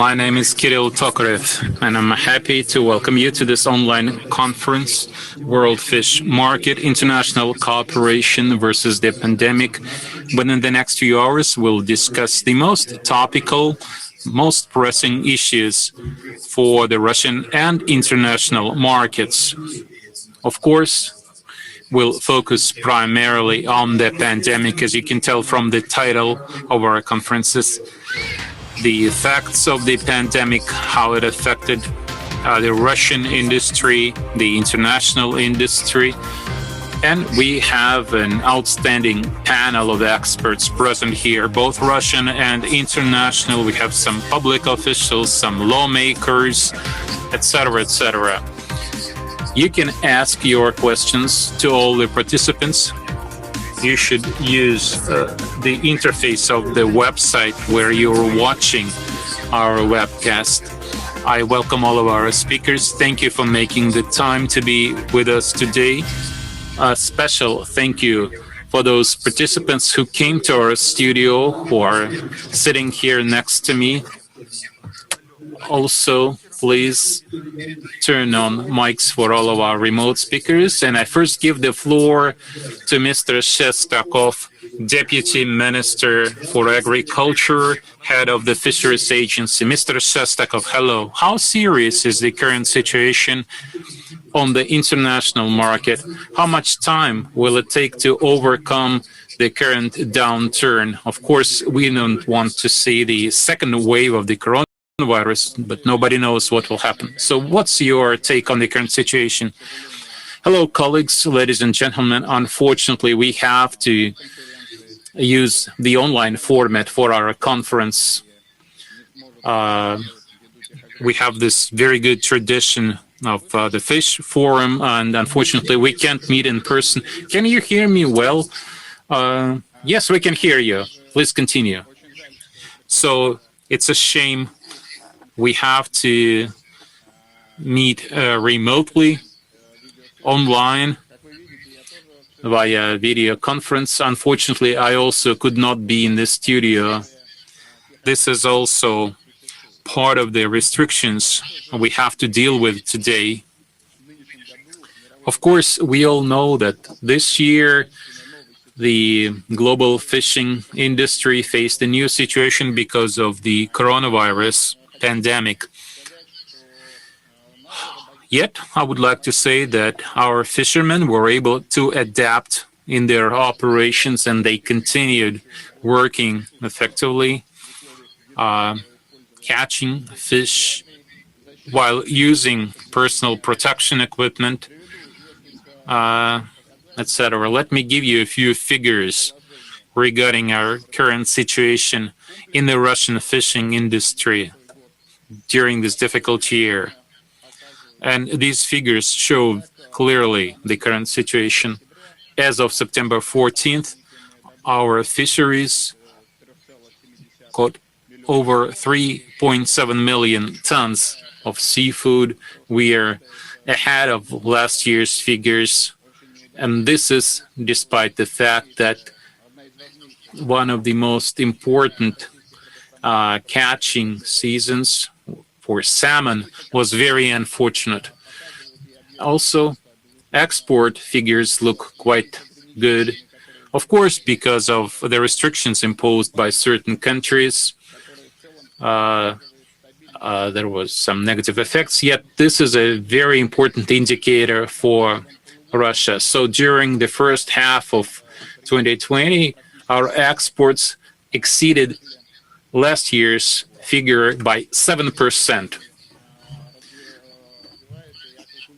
My name is Kirill Tokarev, and I'm happy to welcome you to this online conference, World Fish Market, International Cooperation versus the Pandemic. But in the next few hours, we'll discuss the most topical, most pressing issues for the Russian and international markets. Of course, we'll focus primarily on the pandemic, as you can tell from the title of our conferences. The effects of the pandemic, how it affected the Russian industry, the international industry, and we have an outstanding panel of experts present here, both Russian and international. We have some public officials, some lawmakers, etc., etc. You can ask your questions to all the participants. You should use the interface of the website where you're watching our webcast. I welcome all of our speakers. Thank you for making the time to be with us today. A special thank you for those participants who came to our studio, who are sitting here next to me. Also, please turn on mics for all of our remote speakers. And I first give the floor to Mr. Shestakov, Deputy Minister for Agriculture, Head of the Fisheries Agency. Mr. Shestakov, hello. How serious is the current situation on the international market? How much time will it take to overcome the current downturn? Of course, we don't want to see the second wave of the coronavirus, but nobody knows what will happen. So what's your take on the current situation? Hello, colleagues, ladies and gentlemen. Unfortunately, we have to use the online format for our conference. We have this very good tradition of the Fish Forum, and unfortunately, we can't meet in person. Can you hear me well? Yes, we can hear you. Please continue. So it's a shame we have to meet remotely, online, via video conference. Unfortunately, I also could not be in the studio. This is also part of the restrictions we have to deal with today. Of course, we all know that this year, the global fishing industry faced a new situation because of the coronavirus pandemic. Yet, I would like to say that our fishermen were able to adapt in their operations, and they continued working effectively, catching fish while using personal protection equipment, etc. Let me give you a few figures regarding our current situation in the Russian fishing industry during this difficult year. And these figures show clearly the current situation. As of September 14th, our fisheries caught over 3.7 million tons of seafood. We are ahead of last year's figures. And this is despite the fact that one of the most important catching seasons for salmon was very unfortunate. Also, export figures look quite good, of course, because of the restrictions imposed by certain countries. There was some negative effects, yet this is a very important indicator for Russia. So during the first half of 2020, our exports exceeded last year's figure by 7%.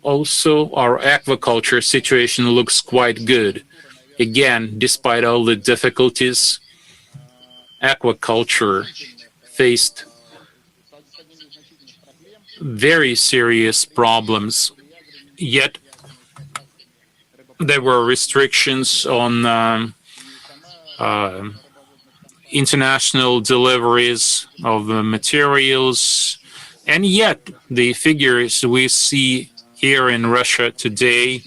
Also, our aquaculture situation looks quite good. Again, despite all the difficulties, aquaculture faced very serious problems, yet there were restrictions on international deliveries of materials, and yet the figures we see here in Russia today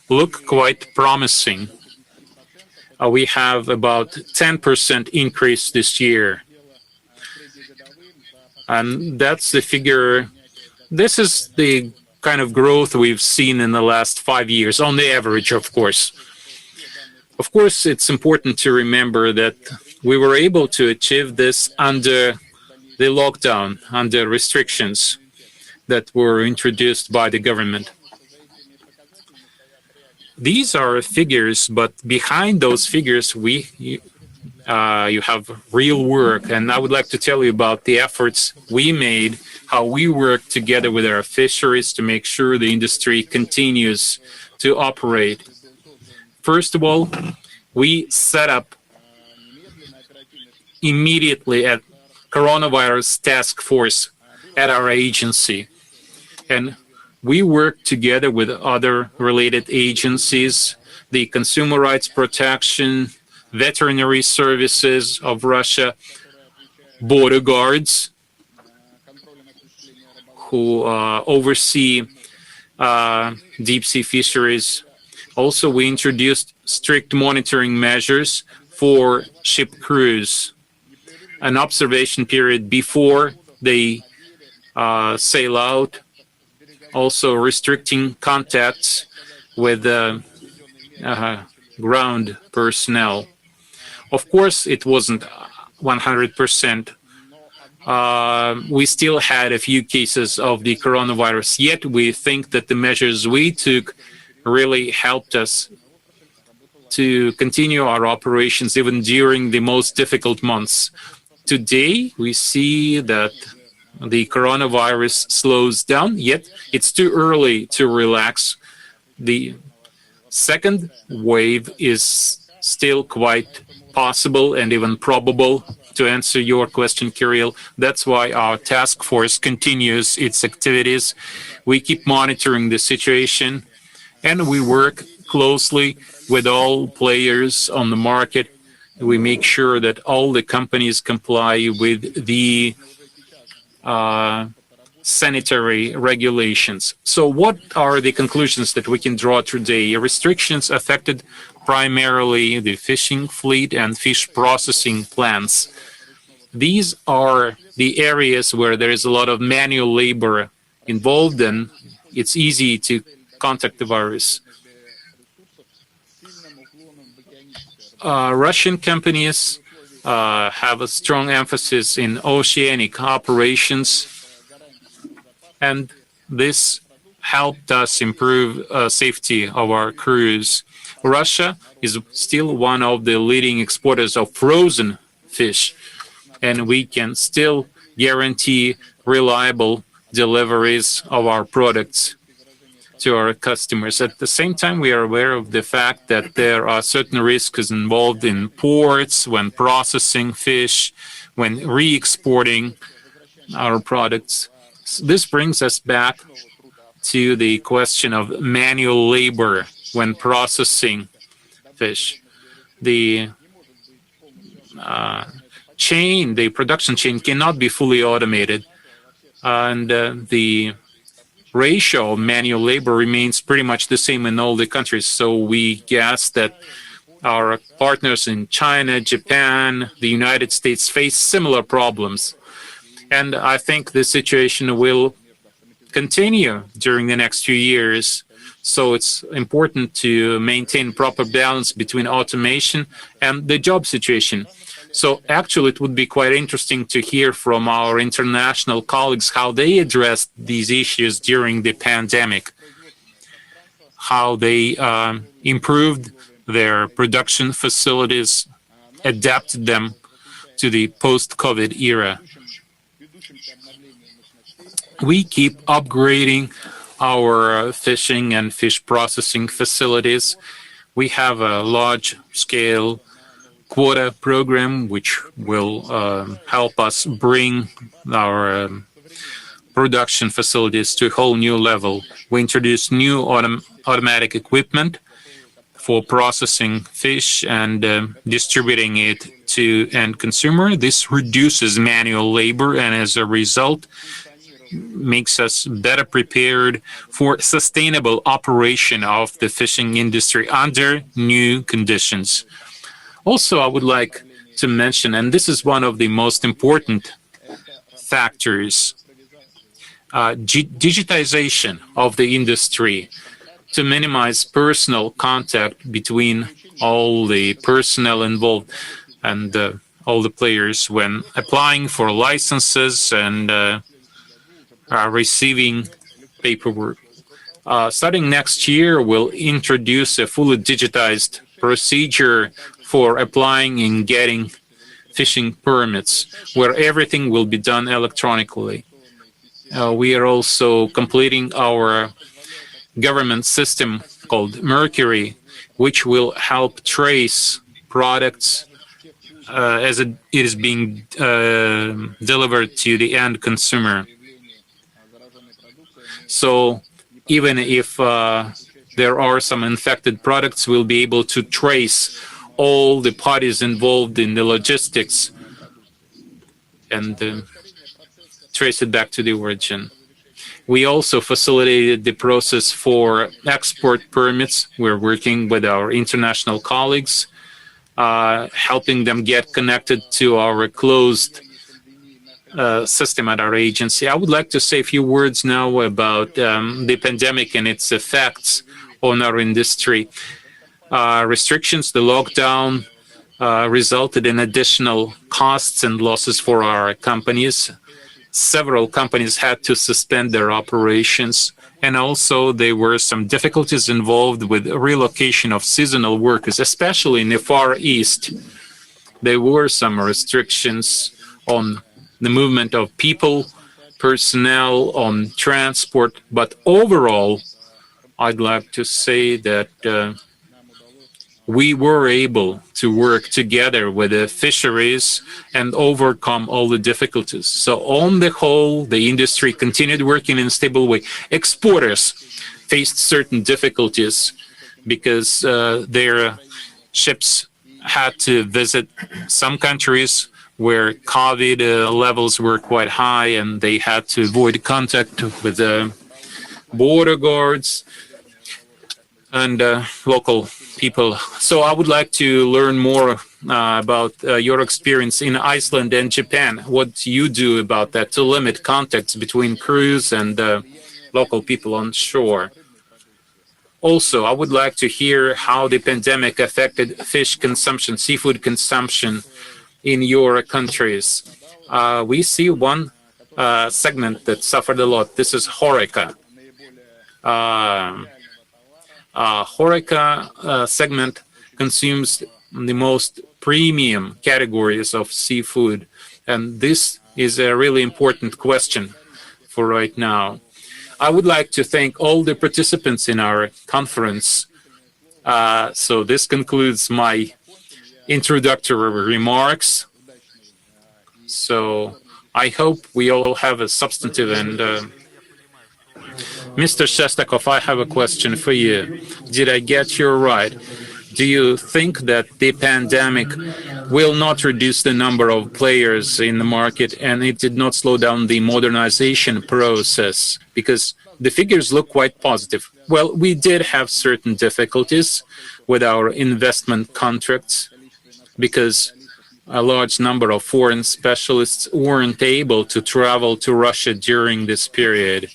look quite promising. We have about 10% increase this year. And that's the figure. This is the kind of growth we've seen in the last 5 years, on the average, of course. Of course, it's important to remember that we were able to achieve this under the lockdown, under restrictions that were introduced by the government. These are figures, but behind those figures, you have real work. And I would like to tell you about the efforts we made, how we work together with our fisheries to make sure the industry continues to operate. First of all, we set up immediately a coronavirus task force at our agency. And we work together with other related agencies, the Consumer Rights Protection, Veterinary Services of Russia, border guards, who oversee deep sea fisheries. Also, we introduced strict monitoring measures for ship crews, an observation period before they sail out, also restricting contacts with ground personnel. Of course, it wasn't 100%. We still had a few cases of the coronavirus, yet we think that the measures we took really helped us to continue our operations even during the most difficult months. Today, we see that the coronavirus slows down, yet it's too early to relax. The second wave is still quite possible and even probable, to answer your question, Kirill. That's why our task force continues its activities. We keep monitoring the situation, and we work closely with all players on the market. We make sure that all the companies comply with the sanitary regulations. So what are the conclusions that we can draw today? Restrictions affected primarily the fishing fleet and fish processing plants. These are the areas where there is a lot of manual labor involved, and it's easy to contact the virus. Russian companies have a strong emphasis in oceanic operations, and this helped us improve safety of our crews. Russia is still one of the leading exporters of frozen fish, and we can still guarantee reliable deliveries of our products to our customers. At the same time, we are aware of the fact that there are certain risks involved in ports when processing fish, when re-exporting our products. This brings us back to the question of manual labor when processing fish. The production chain cannot be fully automated, and the ratio of manual labor remains pretty much the same in all the countries. So we guess that our partners in China, Japan, the United States face similar problems. And I think the situation will continue during the next few years. So it's important to maintain proper balance between automation and the job situation. So actually, it would be quite interesting to hear from our international colleagues how they addressed these issues during the pandemic, how they improved their production facilities, adapted them to the post-COVID era. We keep upgrading our fishing and fish processing facilities. We have a large-scale quota program which will help us bring our production facilities to a whole new level. We introduced new automatic equipment for processing fish and distributing it to end consumer. This reduces manual labor and as a result makes us better prepared for sustainable operation of the fishing industry under new conditions. Also, I would like to mention, and this is one of the most important factors. Digitization of the industry to minimize personal contact between all the personnel involved and all the players when applying for licenses and receiving paperwork. Starting next year, we'll introduce a fully digitized procedure for applying and getting fishing permits, where everything will be done electronically. We are also completing our government system called Mercury, which will help trace products as it is being delivered to the end consumer. So even if there are some infected products, we'll be able to trace all the parties involved in the logistics and trace it back to the origin. We also facilitated the process for export permits. We're working with our international colleagues, helping them get connected to our closed system at our agency. I would like to say a few words now about the pandemic and its effects on our industry. Restrictions, the lockdown, resulted in additional costs and losses for our companies. Several companies had to suspend their operations, and also there were some difficulties involved with relocation of seasonal workers, especially in the Far East. There were some restrictions on the movement of people, personnel, on transport, but overall, I'd like to say that we were able to work together with the fisheries and overcome all the difficulties. So on the whole, the industry continued working in a stable way. Exporters faced certain difficulties because their ships had to visit some countries where COVID levels were quite high, and they had to avoid contact with the border guards and local people. So I would like to learn more about your experience in Iceland and Japan. What you do about that to limit contacts between crews and local people on shore. Also, I would like to hear how the pandemic affected fish consumption, seafood consumption in your countries. We see one segment that suffered a lot. This is HoReCa. HoReCa segment consumes the most premium categories of seafood, and this is a really important question for right now. I would like to thank all the participants in our conference. So this concludes my introductory remarks. So I hope we all have a substantive and Mr. Shestakov, I have a question for you. Did I get you right? Do you think that the pandemic will not reduce the number of players in the market and it did not slow down the modernization process? Because the figures look quite positive. Well, we did have certain difficulties with our investment contracts because a large number of foreign specialists weren't able to travel to Russia during this period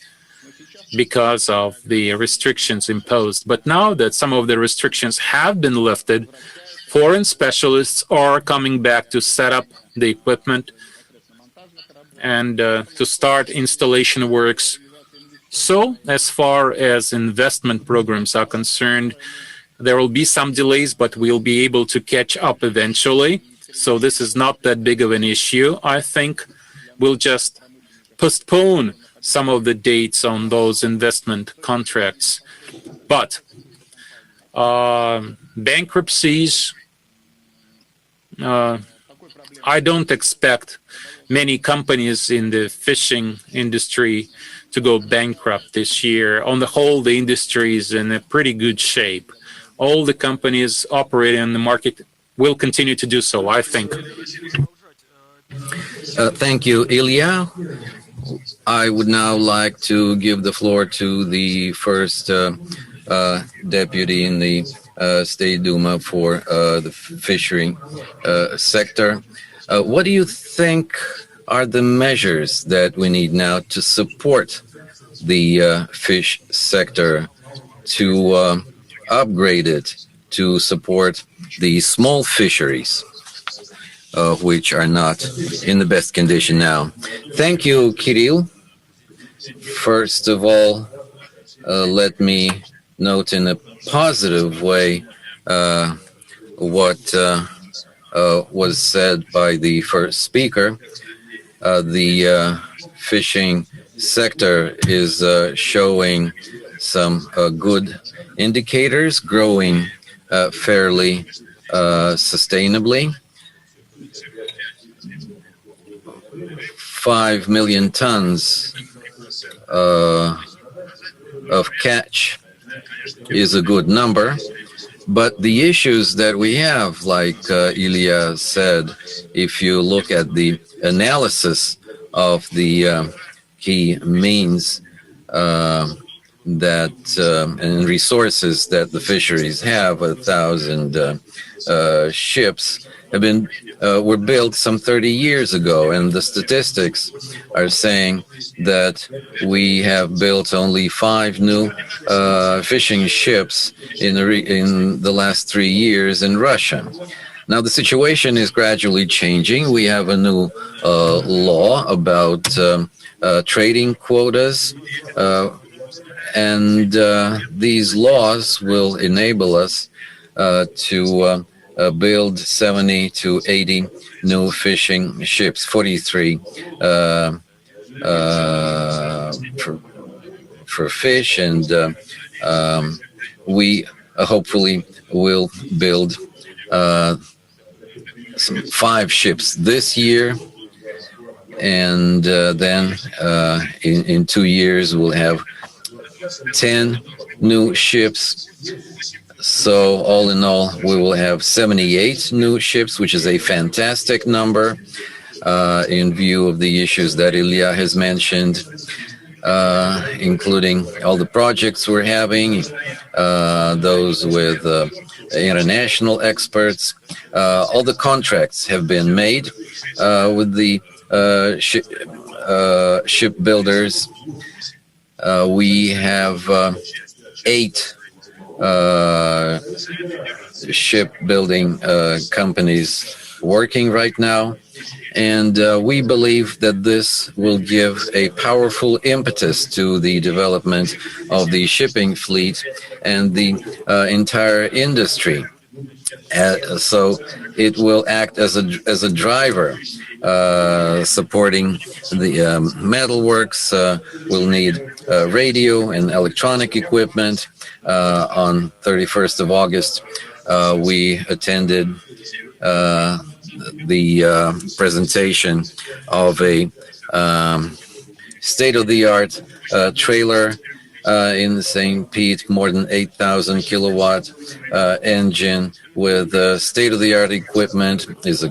because of the restrictions imposed. But now that some of the restrictions have been lifted, foreign specialists are coming back to set up the equipment and to start installation works. So as far as investment programs are concerned, there will be some delays, but we'll be able to catch up eventually. So this is not that big of an issue. I think we'll just postpone some of the dates on those investment contracts. But bankruptcies, I don't expect many companies in the fishing industry to go bankrupt this year. On the whole, the industry is in a pretty good shape. All the companies operating in the market will continue to do so, I think. Thank you, Ilya. I would now like to give the floor to the first deputy in the State Duma for the fishery sector. What do you think are the measures that we need now to support the fish sector, to upgrade it, to support the small fisheries, which are not in the best condition now. Thank you, Kirill. First of all, let me note in a positive way what was said by the first speaker. The fishing sector is showing some good indicators, growing fairly sustainably. 5 million tons of catch is a good number, but the issues that we have, like Ilya said, if you look at the analysis of the key means that and resources that the fisheries have, 1,000 ships have been were built some 30 years ago, and the statistics are saying that we have built only 5 new fishing ships in the last 3 years in Russia. Now the situation is gradually changing. We have a new law about trading quotas, and these laws will enable us to build 70 to 80 new fishing ships, 43 for fish, and we hopefully will build 5 ships this year, and then in 2 years we'll have 10 new ships. So all in all, we will have 78 new ships, which is a fantastic number in view of the issues that Ilya has mentioned, including all the projects we're having, those with international experts. All the contracts have been made with the shipbuilders. We have 8 shipbuilding companies working right now, and we believe that this will give a powerful impetus to the development of the shipping fleet and the entire industry. So it will act as a driver, supporting the metalworks. We'll need radio and electronic equipment. On 31st of August, we attended the presentation of a state-of-the-art trailer in St. Pete, more than 8,000 kilowatt engine with state-of-the-art equipment. It's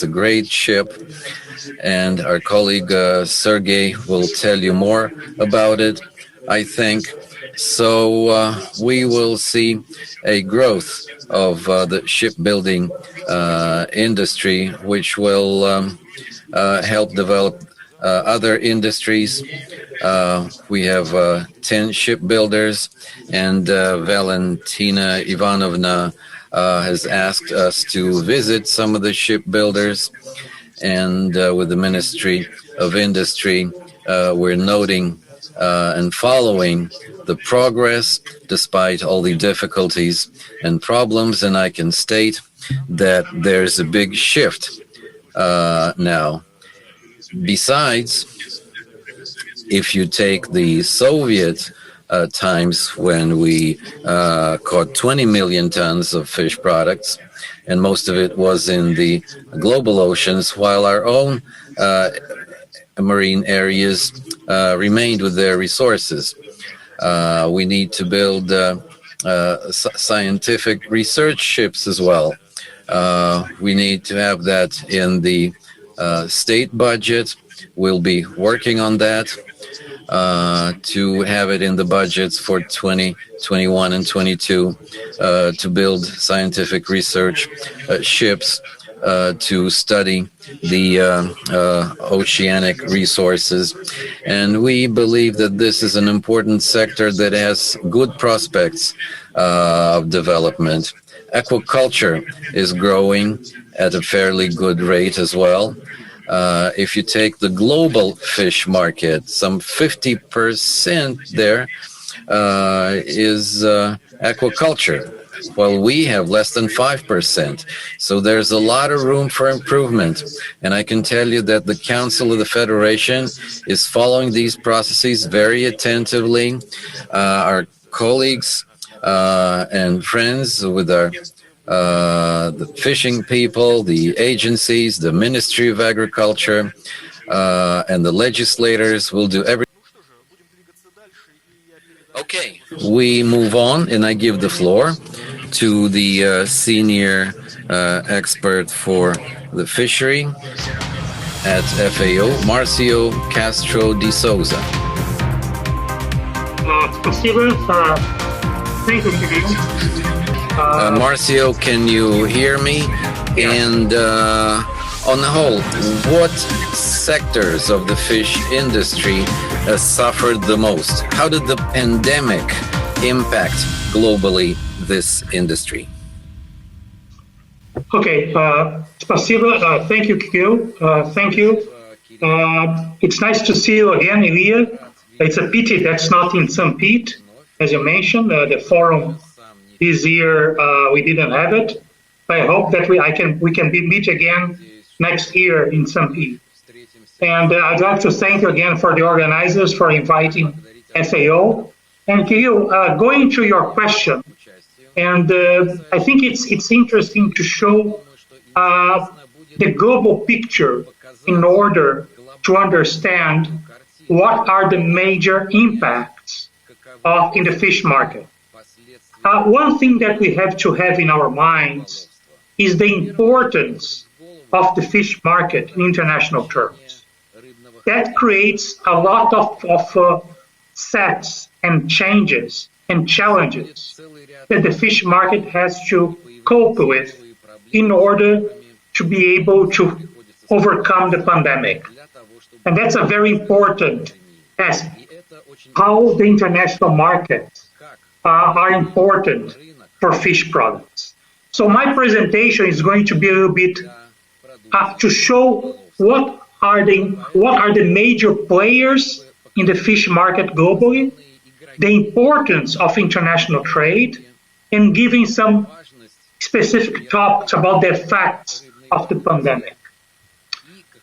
a great ship, and our colleague Sergey will tell you more about it, I think. So we will see a growth of the shipbuilding industry, which will help develop other industries. We have 10 shipbuilders, and Valentina Ivanovna has asked us to visit some of the shipbuilders, and with the Ministry of Industry, we're noting and following the progress despite all the difficulties and problems, and I can state that there's a big shift now. Besides, if you take the Soviet times when we caught 20 million tons of fish products, and most of it was in the global oceans, while our own marine areas remained with their resources. We need to build scientific research ships as well. We need to have that in the state budget. We'll be working on that to have it in the budgets for 2021 and 22 to build scientific research ships to study the oceanic resources. And we believe that this is an important sector that has good prospects of development. Aquaculture is growing at a fairly good rate as well. If you take the global fish market, some 50% there is aquaculture. Well, we have less than 5%. So there's a lot of room for improvement. And I can tell you that the Council of the Federation is following these processes very attentively. Our colleagues and friends with our the fishing people, the agencies, the Ministry of Agriculture, and the legislators will do everything. Okay, we move on, and I give the floor to the senior expert for the fishery at FAO, Marcio Castro de Souza. Thank you, Kirill. Marcio, can you hear me? Yeah. And on the whole, what sectors of the fish industry suffered the most? How did the pandemic impact globally this industry? Okay, спасибо. Thank you, Kirill. Thank you. It's nice to see you again, Ilya. It's a pity that's not in St. Pete, as you mentioned. The forum this year we didn't have it. I hope that we can meet again next year in St. Pete. And I'd like to thank you again for the organizers for inviting FAO. And Kirill, going to your question, and I think it's interesting to show the global picture in order to understand what are the major impacts in the fish market. One thing that we have to have in our minds is the importance of the fish market in international terms. That creates a lot of sets and changes and challenges that the fish market has to cope with in order to be able to overcome the pandemic. And that's a very important aspect, how the international markets are important for fish products. So my presentation is going to be a little bit to show what are the major players in the fish market globally, the importance of international trade, and giving some specific talks about the effects of the pandemic.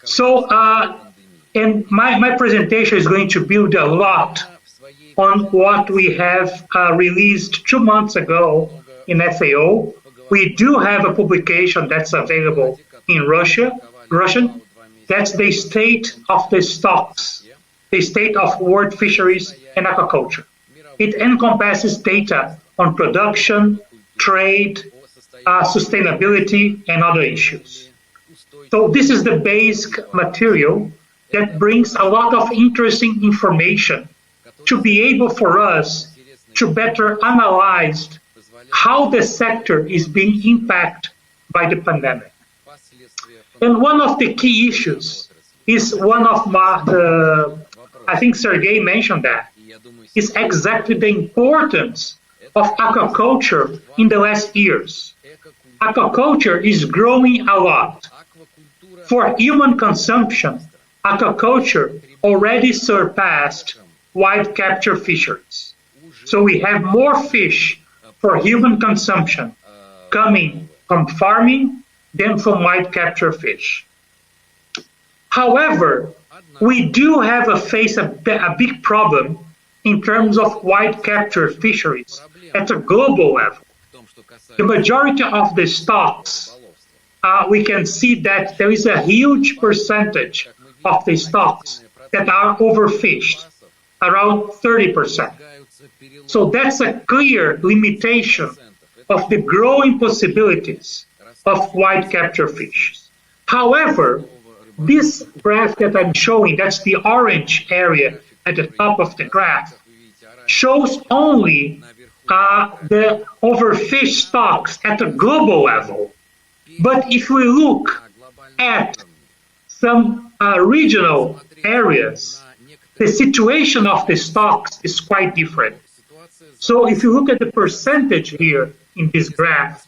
So, and my presentation is going to build a lot on what we have released 2 months ago in FAO. We do have a publication that's available in Russian. That's the state of the stocks, the state of world fisheries and aquaculture. It encompasses data on production, trade, sustainability, and other issues. So this is the basic material that brings a lot of interesting information to be able for us to better analyze how the sector is being impacted by the pandemic. And one of the key issues is one of I think Sergey mentioned that, is exactly the importance of aquaculture in the last years. Aquaculture is growing a lot. For human consumption, aquaculture already surpassed wild capture fisheries. So we have more fish for human consumption coming from farming than from wild capture fish. However, we do have a big problem in terms of wild capture fisheries at a global level. The majority of the stocks, we can see that there is a huge percentage of the stocks that are overfished, around 30%. So that's a clear limitation of the growing possibilities of wild capture fish. However, this graph that I'm showing, that's the orange area at the top of the graph, shows only the overfished stocks at a global level. But if we look at some regional areas, the situation of the stocks is quite different. So if you look at the percentage here in this graph,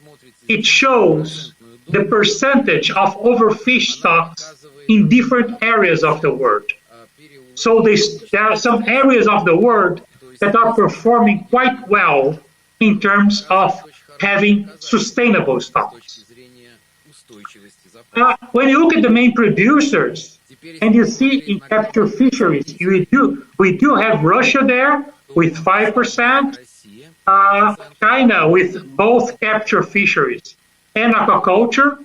it shows the percentage of overfished stocks in different areas of the world. So there are some areas of the world that are performing quite well in terms of having sustainable stocks. When you look at the main producers, and you see in capture fisheries, we do have Russia there with 5%, China with both capture fisheries and aquaculture,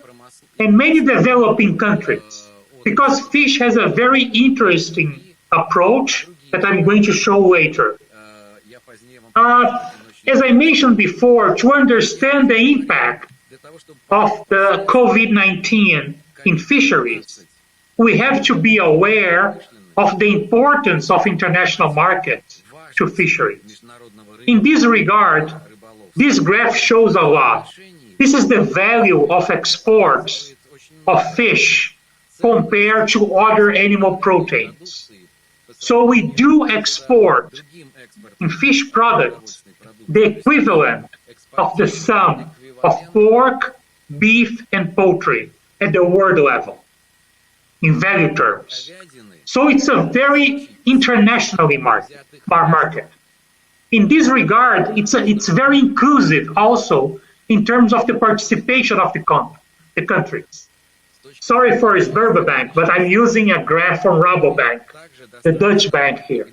and many developing countries. Because fish has a very interesting approach that I'm going to show later. As I mentioned before, to understand the impact of the COVID-19 in fisheries, we have to be aware of the importance of international markets to fisheries. In this regard, this graph shows a lot. This is the value of exports of fish compared to other animal proteins. So we do export in fish products the equivalent of the sum of pork, beef, and poultry at the world level in value terms. So it's a very internationally market. In this regard, it's very inclusive also in terms of the participation of the countries. Sorry for Sberbank, but I'm using a graph from Rabobank, the Dutch bank here.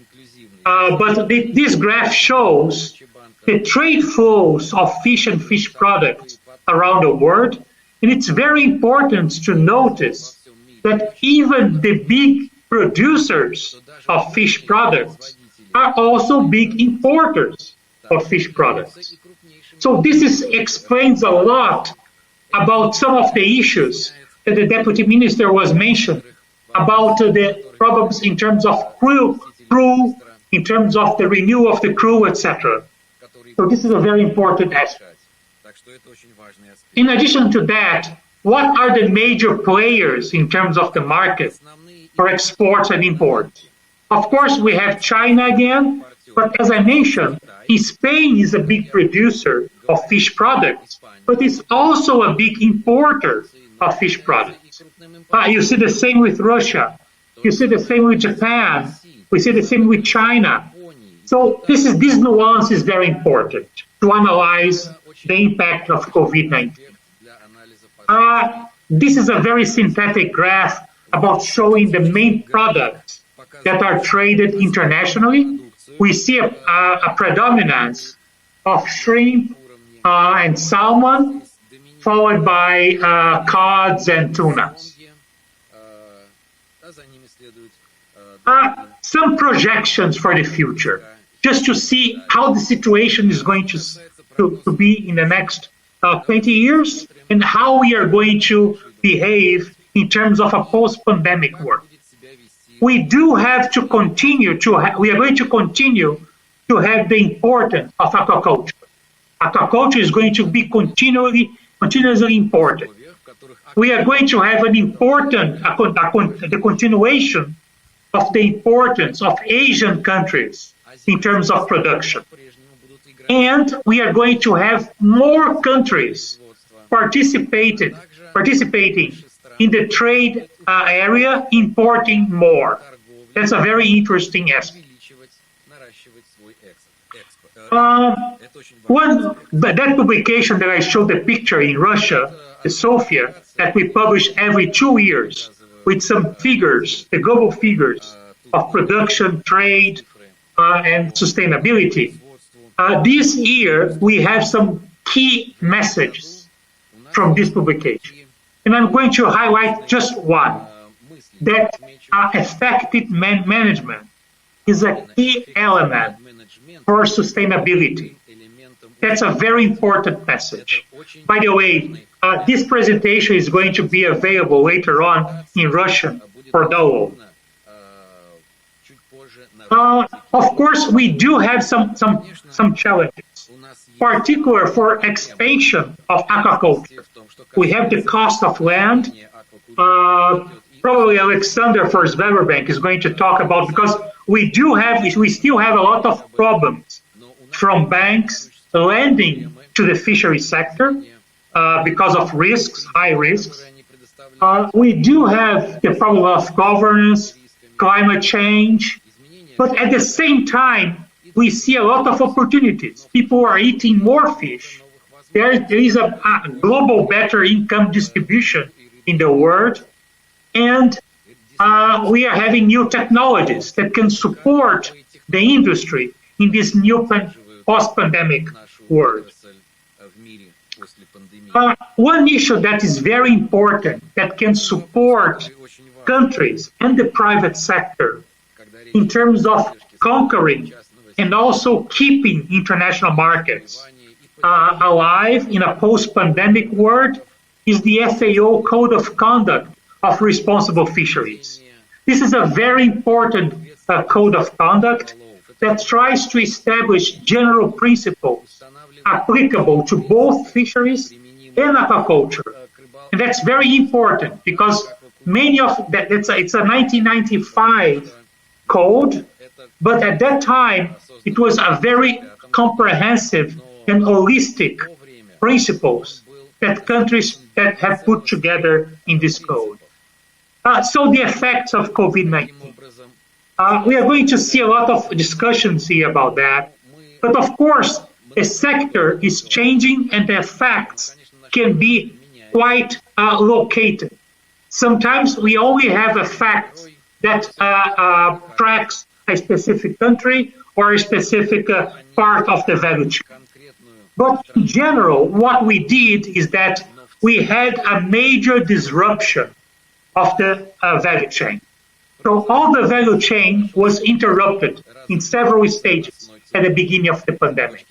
But this graph shows the trade flows of fish and fish products around the world, and it's very important to notice that even the big producers of fish products are also big importers of fish products. So this explains a lot about some of the issues that the Deputy Minister was mentioned about the problems in terms of crew, in terms of the renewal of the crew, etc. So this is a very important aspect. In addition to that, what are the major players in terms of the market for exports and imports? Of course, we have China again, but as I mentioned, Spain is a big producer of fish products, but it's also a big importer of fish products. You see the same with Russia. You see the same with Japan. We see the same with China. So this nuance is very important to analyze the impact of COVID-19. This is a very synthetic graph about showing the main products that are traded internationally. We see a predominance of shrimp and salmon, followed by cods and tunas. Some projections for the future, just to see how the situation is going to be in the next 20 years and how we are going to behave in terms of a post-pandemic world. We do have to continue we are going to continue to have the importance of aquaculture. Aquaculture is going to be continuously important. We are going to have the continuation of the importance of Asian countries in terms of production. And we are going to have more countries participating in the trade area, importing more. That's a very interesting aspect. That publication that I showed the picture in Russia, the SOFIA, that we publish every 2 years with some figures, the global figures of production, trade, and sustainability. This year, we have some key messages from this publication. And I'm going to highlight just one, that effective management is a key element for sustainability. That's a very important message. By the way, this presentation is going to be available later on in Russian for download. Of course, we do have some challenges, particularly for expansion of aquaculture. we have the cost of land. Probably Alexander for Sberbank is going to talk about, because we still have a lot of problems from banks lending to the fishery sector because of risks, high risks. We do have the problem of governance, climate change, but at the same time, we see a lot of opportunities. People are eating more fish. There is a global better income distribution in the world, and we are having new technologies that can support the industry in this new post-pandemic world. One issue that is very important that can support countries and the private sector in terms of conquering and also keeping international markets alive in a post-pandemic world is the FAO Code of Conduct of Responsible Fisheries. This is a very important code of conduct that tries to establish general principles applicable to both fisheries and aquaculture. And that's very important because many of that, it's a 1995 code, but at that time it was a very comprehensive and holistic principles that countries that have put together in this code. So the effects of COVID-19. We are going to see a lot of discussions here about that. But of course, the sector is changing and the effects can be quite located. Sometimes we only have effects that tracks a specific country or a specific part of the value chain. But in general, what we did is that we had a major disruption of the value chain. So all the value chain was interrupted in several stages at the beginning of the pandemic.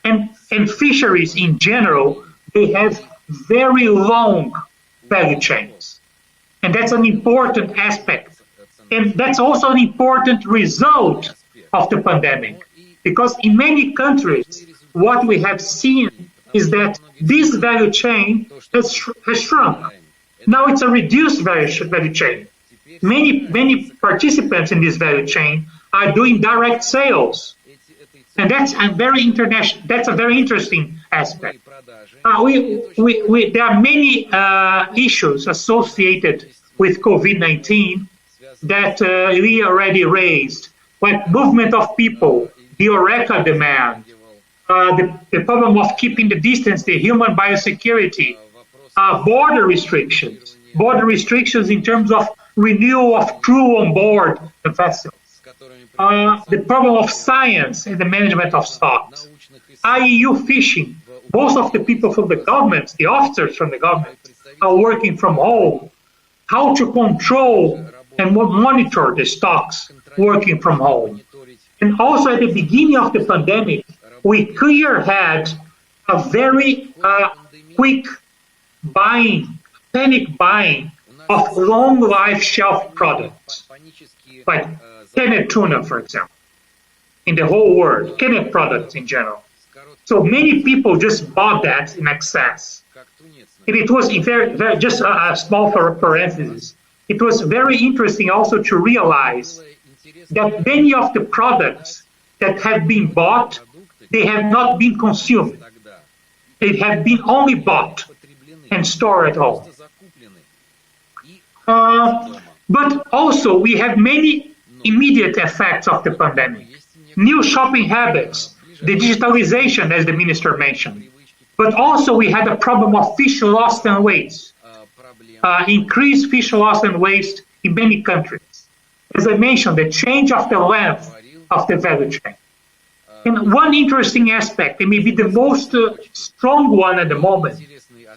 And fisheries in general, they have very long value chains. And that's an important aspect. And that's also an important result of the pandemic. Because in many countries, what we have seen is that this value chain has shrunk. Now it's a reduced value chain. Many participants in this value chain are doing direct sales. And that's a very interesting aspect. There are many issues associated with COVID-19 that we already raised, like movement of people, the HoReCa demand, the problem of keeping the distance, the human biosecurity, border restrictions in terms of renewal of crew on board the vessels, the problem of science and the management of stocks, IEU fishing. Most of the people from the government, the officers from the government, are working from home. How to control and monitor the stocks working from home. And also at the beginning of the pandemic, we clearly had a very quick panic buying of long life shelf products, like canned tuna, for example, in the whole world, canned products in general. So many people just bought that in excess. And it was just a small parenthesis. It was very interesting also to realize that many of the products that have been bought, they have not been consumed. They have been only bought and stored at home. But also we have many immediate effects of the pandemic. New shopping habits, the digitalization, as the minister mentioned. But also we had a problem of fish loss and waste, increased fish loss and waste in many countries. As I mentioned, the change of the length of the value chain. And one interesting aspect, and maybe the most strong one at the moment,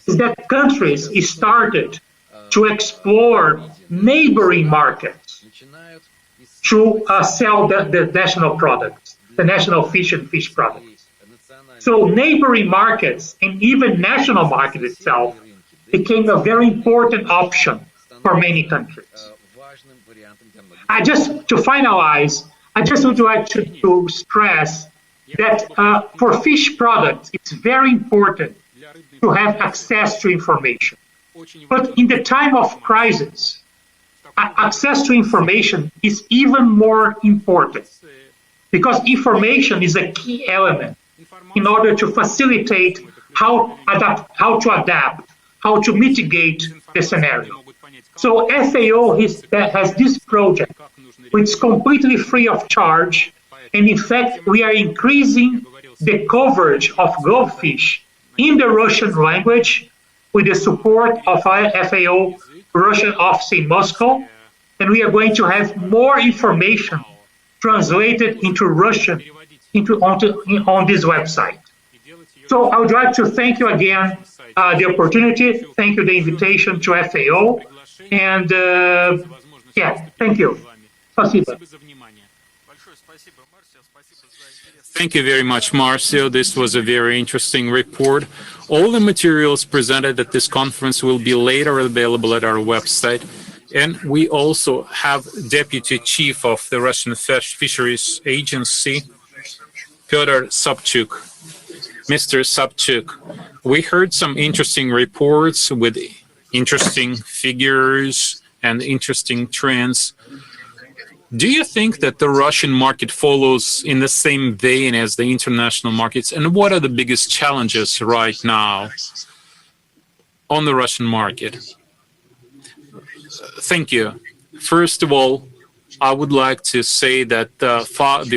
is that countries started to explore neighboring markets to sell the national products, the national fish and fish products. So neighboring markets and even national market itself became a very important option for many countries. To finalize, I just would like to stress that for fish products, it's very important to have access to information. But in the time of crisis, access to information is even more important, because information is a key element in order to facilitate how to adapt, how to mitigate the scenario. So FAO has this project, which is completely free of charge, and in fact, we are increasing the coverage of goldfish in the Russian language with the support of FAO Russian office in Moscow, and we are going to have more information translated into Russian on this website. So I would like to thank you again the opportunity, thank you the invitation to FAO, and thank you. Спасибо. Thank you very much, Marcio. This was a very interesting report. All the materials presented at this conference will be later available at our website. And we also have Deputy Chief of the Russian Fisheries Agency, Pyotr Sobchuk. Mr. Sobchuk, we heard some interesting reports with interesting figures and interesting trends. Do you think that the Russian market follows in the same vein as the international markets? And what are the biggest challenges right now on the Russian market? Thank you. First of all, I would like to say that the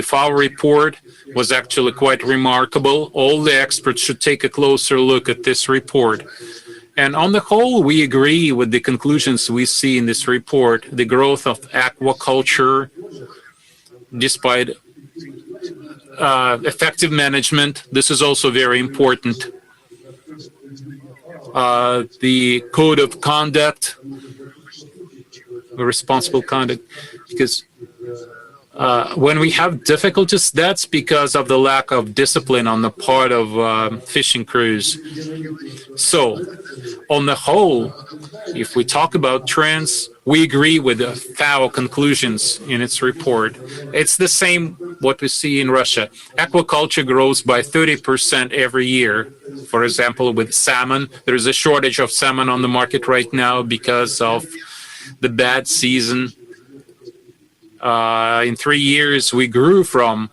FAO report was actually quite remarkable. All the experts should take a closer look at this report. And on the whole, we agree with the conclusions we see in this report. The growth of aquaculture, despite effective management, this is also very important. The code of conduct, the responsible conduct, because when we have difficulties, that's because of the lack of discipline on the part of fishing crews. So, on the whole, if we talk about trends, we agree with the FAO conclusions in its report. It's the same what we see in Russia. Aquaculture grows by 30% every year. For example, with salmon, there's a shortage of salmon on the market right now because of the bad season. In 3 years, we grew from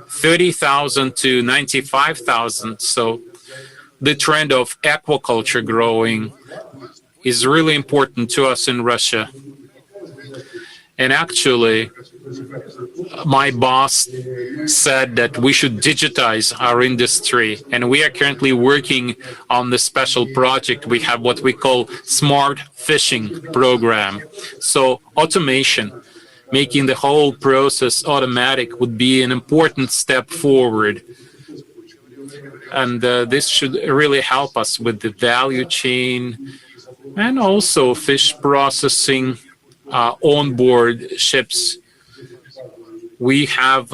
30,000 to 95,000. So the trend of aquaculture growing is really important to us in Russia. And actually, my boss said that we should digitize our industry, and we are currently working on the special project. We have what we call smart fishing program. So automation, making the whole process automatic, would be an important step forward. And this should really help us with the value chain and also fish processing on board ships. We have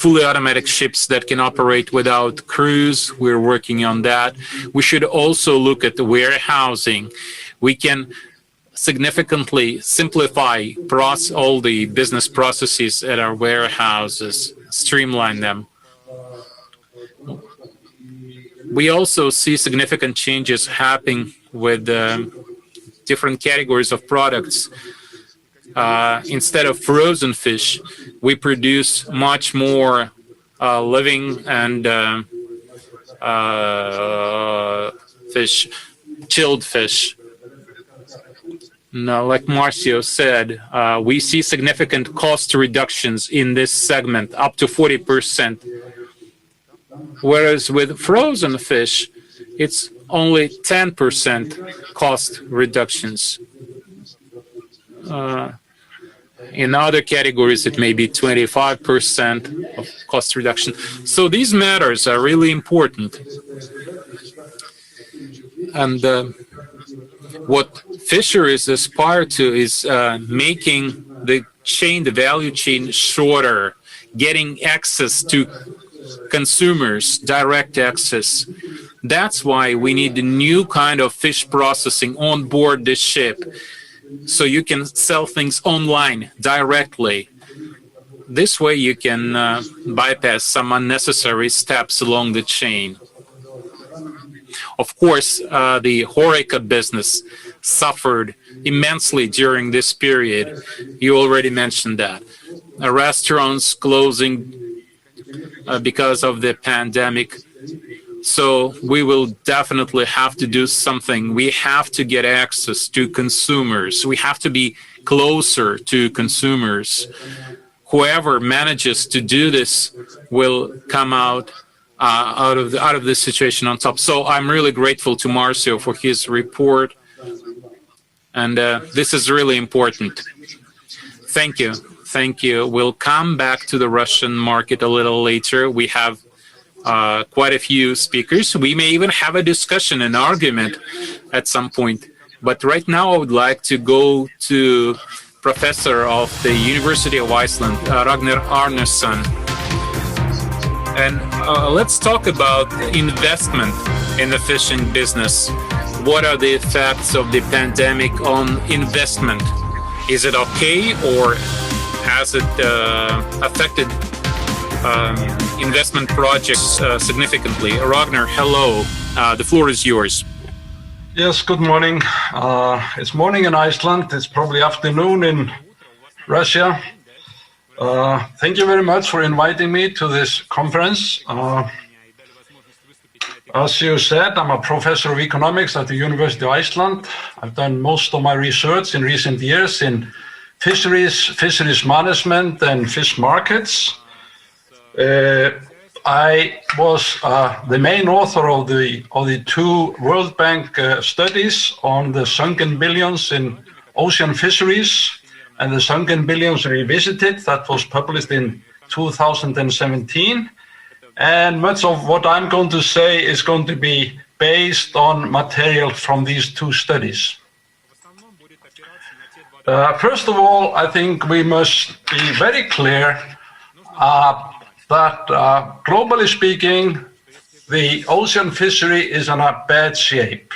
fully automatic ships that can operate without crews. We're working on that. We should also look at the warehousing. We can significantly simplify all the business processes at our warehouses, streamline them. We also see significant changes happening with different categories of products. Instead of frozen fish, we produce much more living and fish, chilled fish. Now, like Marcio said, we see significant cost reductions in this segment, up to 40%. Whereas with frozen fish, it's only 10% cost reductions. In other categories, it may be 25% of cost reduction. So these matters are really important. And what fisheries aspire to is making the value chain shorter, getting access to consumers, direct access. That's why we need a new kind of fish processing on board the ship, so you can sell things online directly. This way you can bypass some unnecessary steps along the chain. Of course, the HoReCa business suffered immensely during this period. You already mentioned that. Restaurants closing because of the pandemic. So we will definitely have to do something. We have to get access to consumers. We have to be closer to consumers. Whoever manages to do this will come out of this situation on top. So I'm really grateful to Marcio for his report, and this is really important. Thank you. Thank you. We'll come back to the Russian market a little later. We have quite a few speakers. We may even have a discussion, an argument at some point. But right now, I would like to go to Professor of the University of Iceland, Ragnar Arnason. And let's talk about investment in the fishing business. What are the effects of the pandemic on investment? Is it okay, or has it affected investment projects significantly? Ragnar, hello. The floor is yours. Yes, good morning. It's morning in Iceland. It's probably afternoon in Russia. Thank you very much for inviting me to this conference. As you said, I'm a professor of economics at the University of Iceland. I've done most of my research in recent years in fisheries management and fish markets. I was the main author of the two World Bank studies on the Sunken Billions in ocean fisheries and the Sunken Billions Revisited that was published in 2017. And much of what I'm going to say is going to be based on material from these two studies. First of all, I think we must be very clear that globally speaking, the ocean fishery is in a bad shape.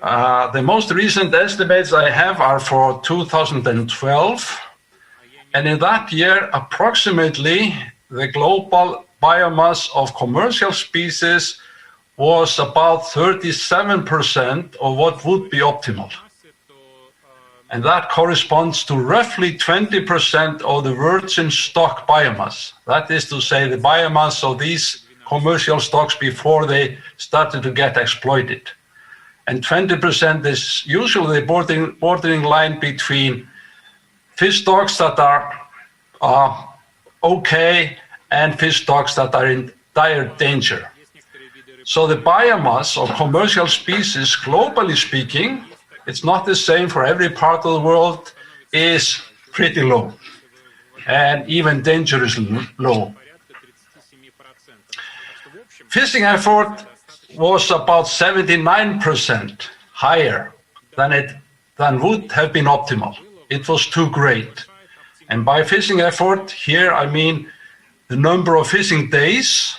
The most recent estimates I have are for 2012, and in that year, approximately the global biomass of commercial species was about 37% of what would be optimal. And that corresponds to roughly 20% of the virgin stock biomass. That is to say, the biomass of these commercial stocks before they started to get exploited. And 20% is usually the bordering line between fish stocks that are okay and fish stocks that are in dire danger. So the biomass of commercial species, globally speaking, it's not the same for every part of the world, is pretty low. And even dangerously low. Fishing effort was about 79% higher than would have been optimal. It was too great. And by fishing effort, here I mean the number of fishing days.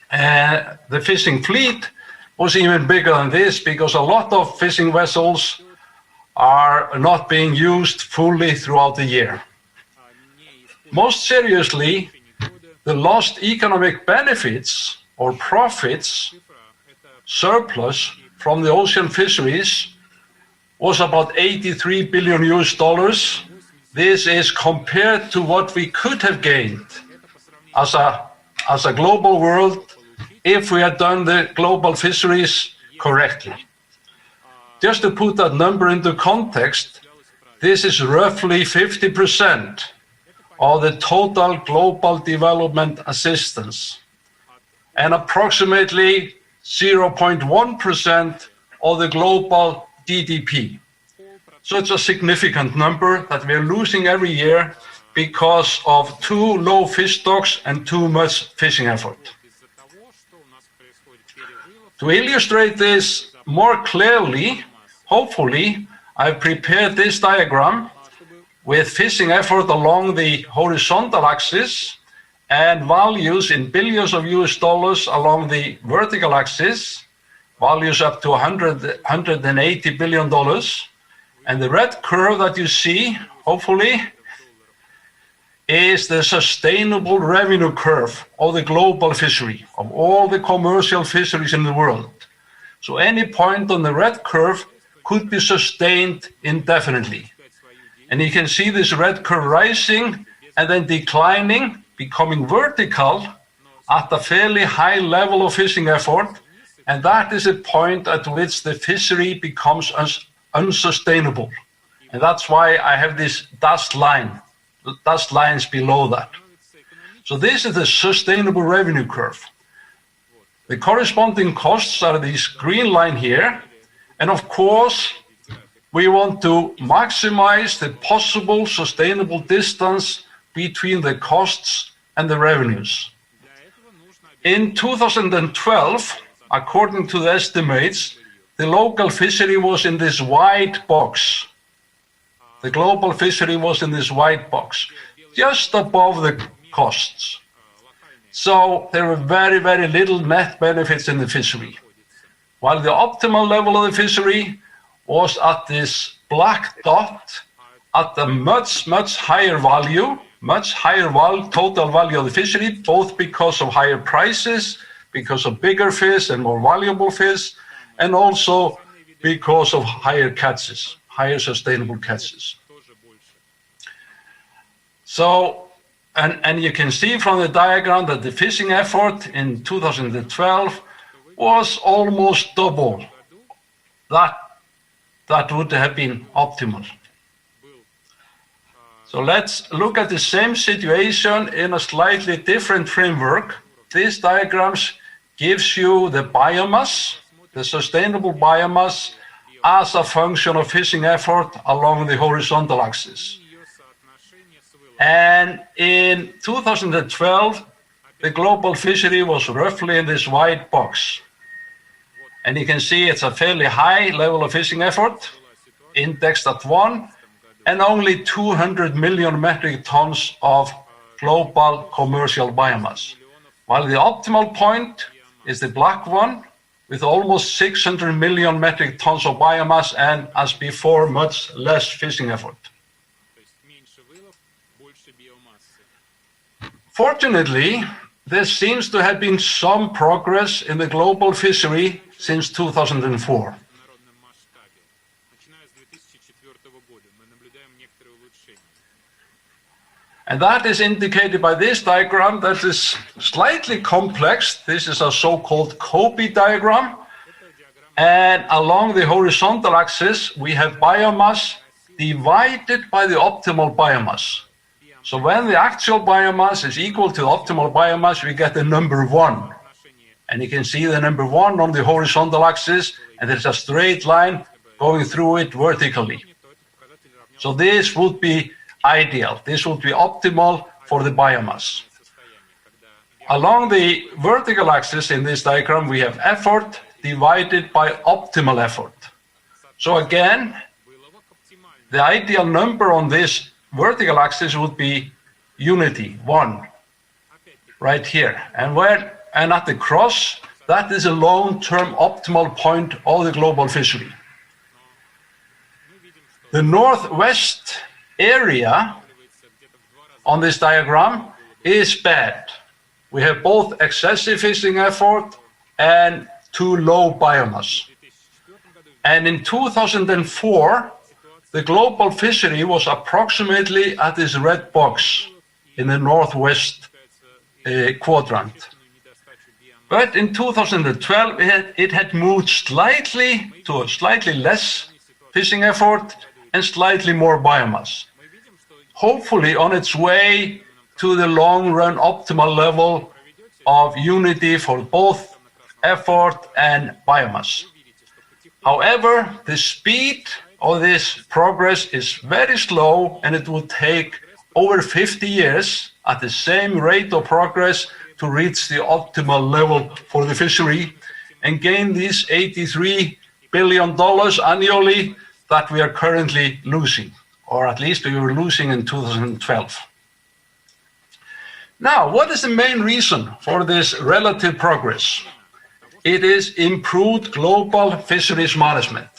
The fishing fleet was even bigger than this because a lot of fishing vessels are not being used fully throughout the year. Most seriously, the lost economic benefits or profits, surplus from the ocean fisheries was about $83 billion US. This is compared to what we could have gained as a global world if we had done the global fisheries correctly. Just to put that number into context, this is roughly 50% of the total global development assistance and approximately 0.1% of the global GDP. So it's a significant number that we're losing every year because of too low fish stocks and too much fishing effort. To illustrate this more clearly, hopefully, I've prepared this diagram with fishing effort along the horizontal axis and values in billions of US dollars along the vertical axis, values up to $180 billion. And the red curve that you see, hopefully, is the sustainable revenue curve of the global fishery, of all the commercial fisheries in the world. So any point on the red curve could be sustained indefinitely. And you can see this red curve rising and then declining, becoming vertical at a fairly high level of fishing effort. And that is a point at which the fishery becomes unsustainable. And that's why I have this dashed lines below that. So this is the sustainable revenue curve. The corresponding costs are this green line here. And of course, we want to maximize the possible sustainable distance between the costs and the revenues. In 2012, according to the estimates, the local fishery was in this white box. The global fishery was in this white box, just above the costs. So there were very, very little net benefits in the fishery. While the optimal level of the fishery was at this black dot at a much, much higher value, total value of the fishery, both because of higher prices, because of bigger fish and more valuable fish, and also because of higher catches, higher sustainable catches. So, and you can see from the diagram that the fishing effort in 2012 was almost double that would have been optimal. So let's look at the same situation in a slightly different framework. This diagram gives you the biomass, the sustainable biomass, as a function of fishing effort along the horizontal axis. And in 2012, the global fishery was roughly in this white box. And you can see it's a fairly high level of fishing effort, indexed at 1, and only 200 million metric tons of global commercial biomass. While the optimal point is the black one, with almost 600 million metric tons of biomass and, as before, much less fishing effort. Fortunately, there seems to have been some progress in the global fishery since 2004. And that is indicated by this diagram that is slightly complex. This is a so-called Kobe diagram. And along the horizontal axis, we have biomass divided by the optimal biomass. So when the actual biomass is equal to the optimal biomass, we get the number 1. And you can see the number 1 on the horizontal axis, and there's a straight line going through it vertically. So this would be ideal. This would be optimal for the biomass. Along the vertical axis in this diagram, we have effort divided by optimal effort. So again, the ideal number on this vertical axis would be unity, 1, right here. And at the cross, that is a long-term optimal point of the global fishery. The northwest area on this diagram is bad. We have both excessive fishing effort and too low biomass. And in 2004, the global fishery was approximately at this red box in the northwest quadrant. But in 2012, it had moved slightly to a slightly less fishing effort and slightly more biomass, hopefully on its way to the long-run optimal level of unity for both effort and biomass. However, the speed of this progress is very slow, and it will take over 50 years at the same rate of progress to reach the optimal level for the fishery and gain these $83 billion annually that we are currently losing, or at least we were losing in 2012. Now, what is the main reason for this relative progress? It is improved global fisheries management.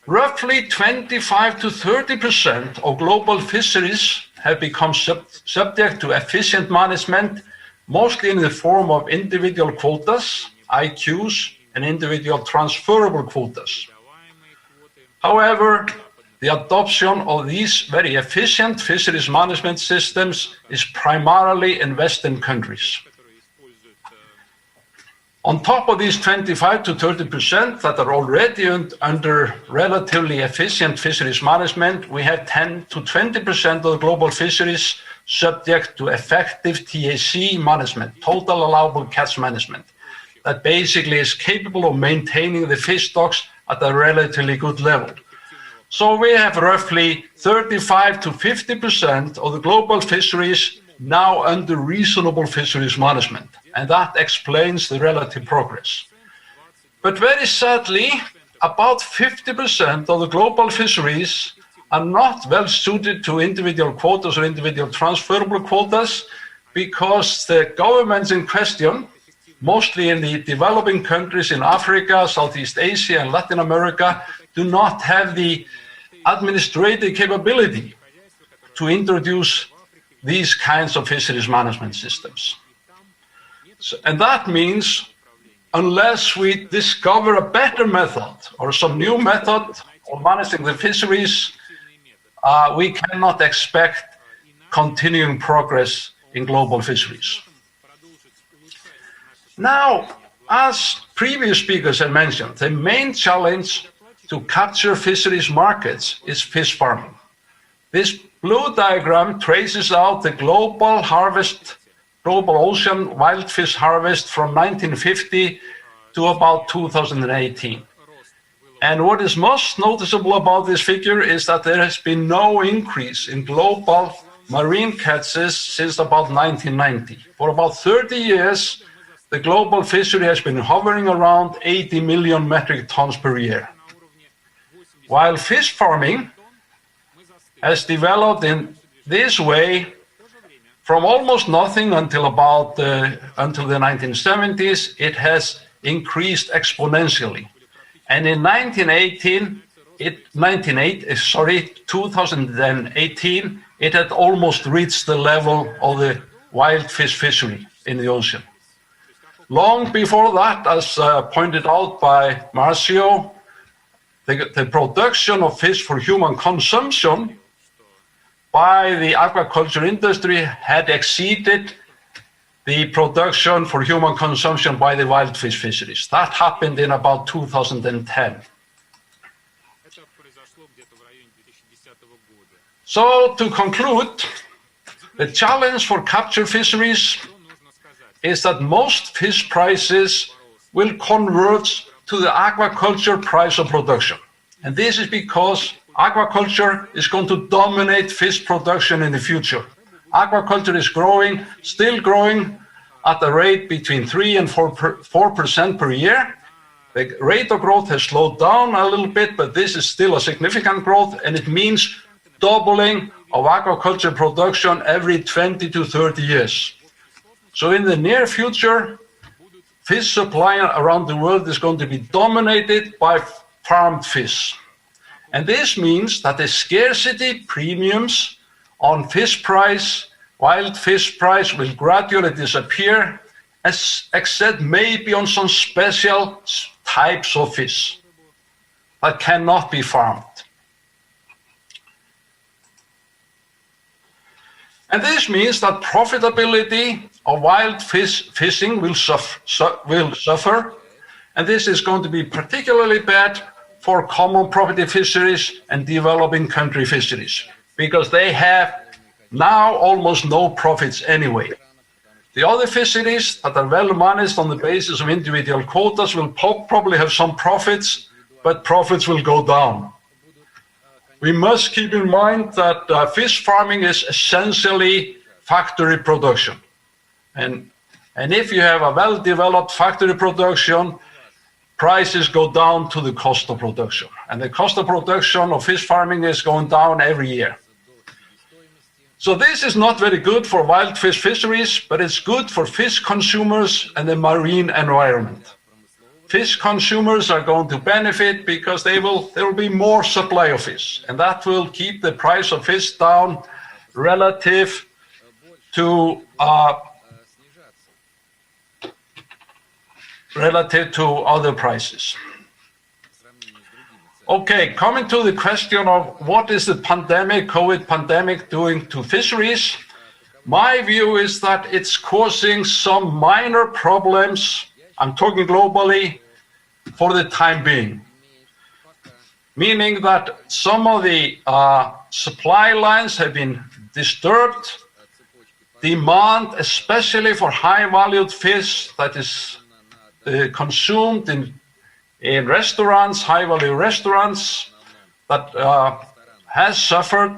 roughly 25 to 30% of global fisheries have become subject to efficient management, mostly in the form of individual quotas, IQs, and individual transferable quotas. However, the adoption of these very efficient fisheries management systems is primarily in Western countries. On top of these 25 to 30% that are already under relatively efficient fisheries management, we have 10 to 20% of the global fisheries subject to effective TAC management, total allowable catch management, that basically is capable of maintaining the fish stocks at a relatively good level. So we have roughly 35 to 50% of the global fisheries now under reasonable fisheries management, and that explains the relative progress. But very sadly, about 50% of the global fisheries are not well suited to individual quotas or individual transferable quotas because the governments in question, mostly in the developing countries in Africa, Southeast Asia, and Latin America, do not have the administrative capability to introduce these kinds of fisheries management systems. And that means unless we discover a better method or some new method of managing the fisheries, we cannot expect continuing progress in global fisheries. Now, as previous speakers have mentioned, the main challenge to capture fisheries markets is fish farming. This blue diagram traces out the global ocean wild fish harvest from 1950 to about 2018. And what is most noticeable about this figure is that there has been no increase in global marine catches since about 1990. For about 30 years, the global fishery has been hovering around 80 million metric tons per year. While fish farming has developed in this way from almost nothing until the 1970s, it has increased exponentially. And in 2018, it had almost reached the level of the wild fish fishery in the ocean. Long before that, as pointed out by Marcio, the production of fish for human consumption by the aquaculture industry had exceeded the production for human consumption by the wild fish fisheries. That happened in about 2010. So to conclude, the challenge for capture fisheries is that most fish prices will converge to the aquaculture price of production. And this is because aquaculture is going to dominate fish production in the future. Aquaculture is growing, still growing at a rate between 3 and 4% per year. The rate of growth has slowed down a little bit, but this is still a significant growth, and it means doubling of aquaculture production every 20 to 30 years. So in the near future, fish supply around the world is going to be dominated by farmed fish. And this means that the scarcity premiums on fish price, wild fish price, will gradually disappear, except maybe on some special types of fish that cannot be farmed. And this means that profitability of wild fish fishing will suffer, and this is going to be particularly bad for common property fisheries and developing country fisheries, because they have now almost no profits anyway. The other fisheries that are well managed on the basis of individual quotas will probably have some profits, but profits will go down. We must keep in mind that fish farming is essentially factory production. And if you have a well-developed factory production, prices go down to the cost of production. And the cost of production of fish farming is going down every year. So this is not very good for wild fish fisheries, but it's good for fish consumers and the marine environment. fish consumers are going to benefit because there will be more supply of fish, and that will keep the price of fish down relative to other prices. Okay, coming to the question of what is the COVID pandemic doing to fisheries, my view is that it's causing some minor problems, I'm talking globally, for the time being. Meaning that some of the supply lines have been disturbed, demand, especially for high-valued fish that is consumed in restaurants, high-value restaurants, that has suffered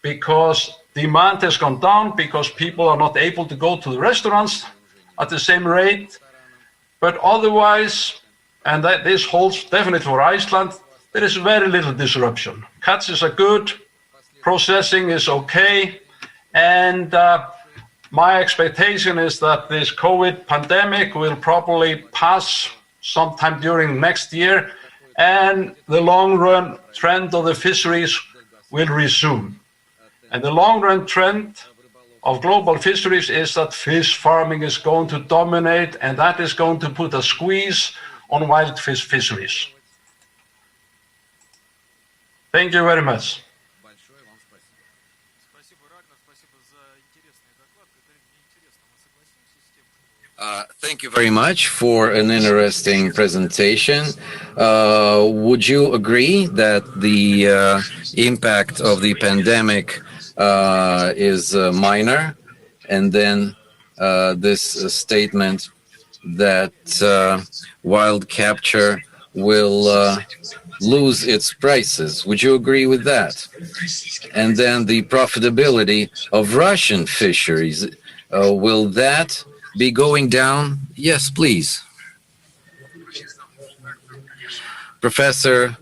because demand has gone down because people are not able to go to the restaurants at the same rate. But otherwise, and this holds definitely for Iceland, there is very little disruption. Catches are good, processing is okay, and my expectation is that this COVID pandemic will probably pass sometime during next year, and the long-run trend of the fisheries will resume. And the long-run trend of global fisheries is that fish farming is going to dominate, and that is going to put a squeeze on wild fish fisheries. Thank you very much. Thank you very much for an interesting presentation. Would you agree that the impact of the pandemic is minor? And then this statement that wild capture will lose its prices. Would you agree with that? And then the profitability of Russian fisheries, will that be going down? Yes, please. Professor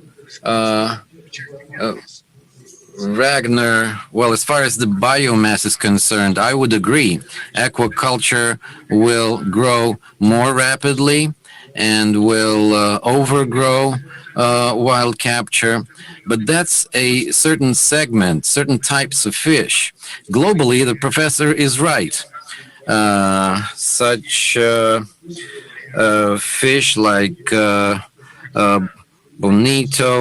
Ragnar, well, as far as the biomass is concerned, I would agree. Aquaculture will grow more rapidly and will overgrow wild capture, but that's a certain segment, certain types of fish. Globally, the professor is right. Such fish like bonito,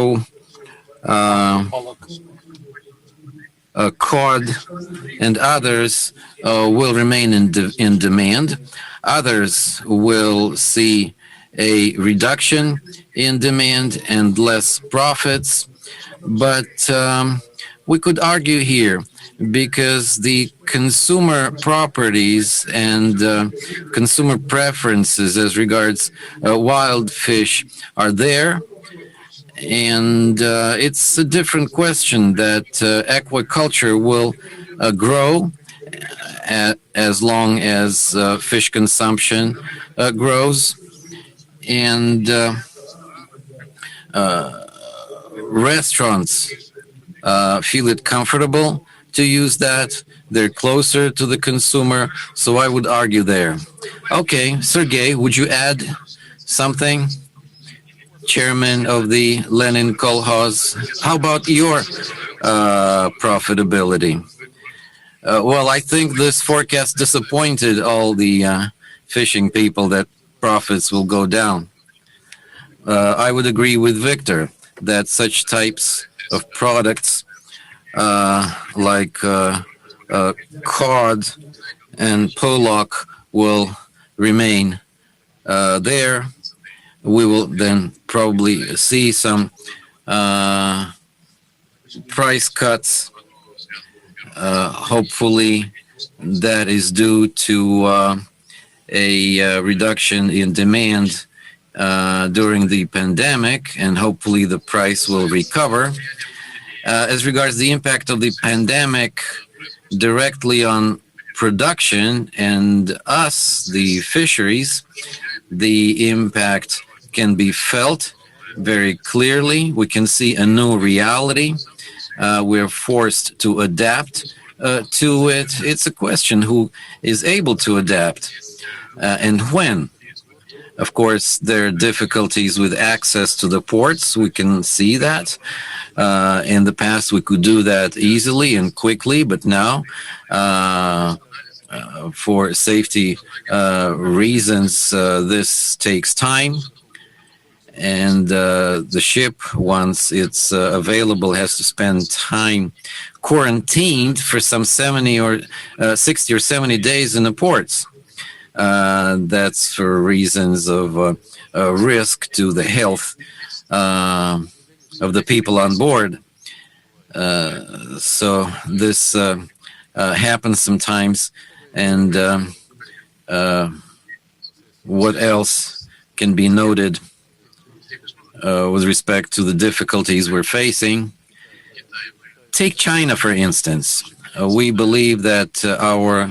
cod, and others will remain in demand. Others will see a reduction in demand and less profits. But we could argue here, because the consumer properties and consumer preferences as regards wild fish are there. And it's a different question that aquaculture will grow as long as fish consumption grows. And restaurants feel it comfortable to use that. They're closer to the consumer, so I would argue there. Okay, Sergey, would you add something? Chairman of the Lenin Kolkhoz, how about your profitability? Well, I think this forecast disappointed all the fishing people that profits will go down. I would agree with Victor that such types of products like cod and pollock will remain there. We will then probably see some price cuts. Hopefully that is due to a reduction in demand during the pandemic, and hopefully the price will recover. As regards the impact of the pandemic directly on production and us, the fisheries, the impact can be felt very clearly. We can see a new reality. We're forced to adapt to it. It's a question who is able to adapt and when. Of course, there are difficulties with access to the ports. We can see that. In the past, we could do that easily and quickly, but now, for safety reasons, this takes time. And the ship, once it's available, has to spend time quarantined for some 60 or 70 days in the ports. That's for reasons of risk to the health of the people on board. So this happens sometimes. And what else can be noted with respect to the difficulties we're facing? Take China, for instance. We believe that our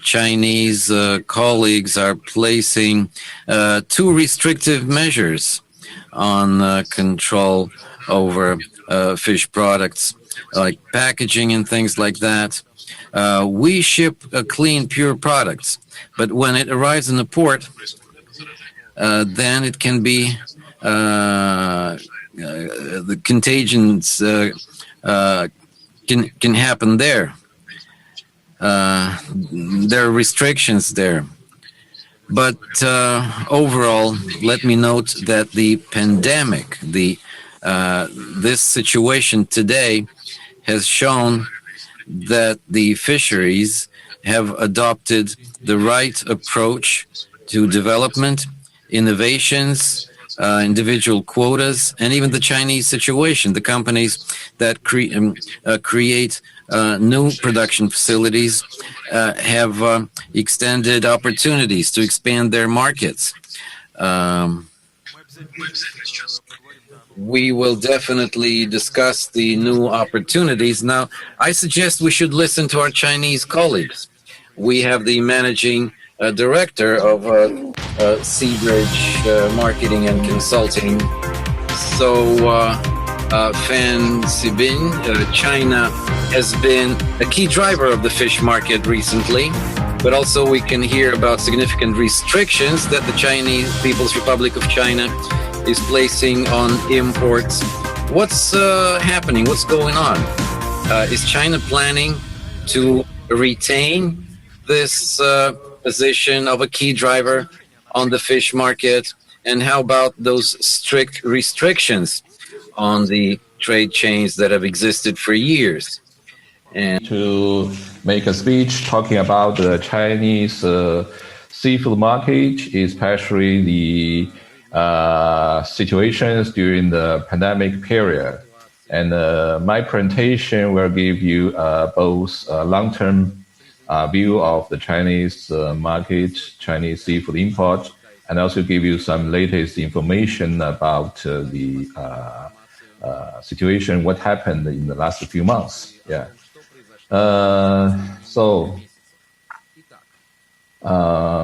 Chinese colleagues are placing too restrictive measures on control over fish products, like packaging and things like that. We ship clean, pure products, but when it arrives in the port, then it can be the contagions can happen there. There are restrictions there. But overall, let me note that the pandemic, this situation today has shown that the fisheries have adopted the right approach to development, innovations, individual quotas, and even the Chinese situation. The companies that create new production facilities have extended opportunities to expand their markets. We will definitely discuss the new opportunities. Now, I suggest we should listen to our Chinese colleagues. We have the managing director of Seabridge Marketing and Consulting. So, Fan Sibin, China has been a key driver of the fish market recently, but also we can hear about significant restrictions that the Chinese People's Republic of China is placing on imports. What's happening? What's going on? Is China planning to retain this position of a key driver on the fish market? And how about those strict restrictions on the trade chains that have existed for years? And to make a speech talking about the Chinese seafood market, especially the situations during the pandemic period. And my presentation will give you both a long-term view of the Chinese market, Chinese seafood import, and also give you some latest information about the situation, what happened in the last few months. Yeah.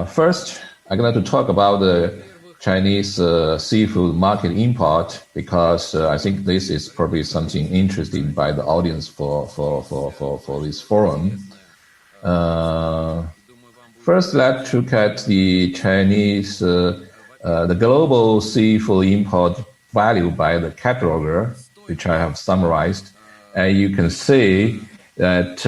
First, I'm going to talk about the Chinese seafood market import, because I think this is probably something interesting by the audience for this forum. First, let's look at the Chinese, the global seafood import value by the cataloger, which I have summarized. And you can see that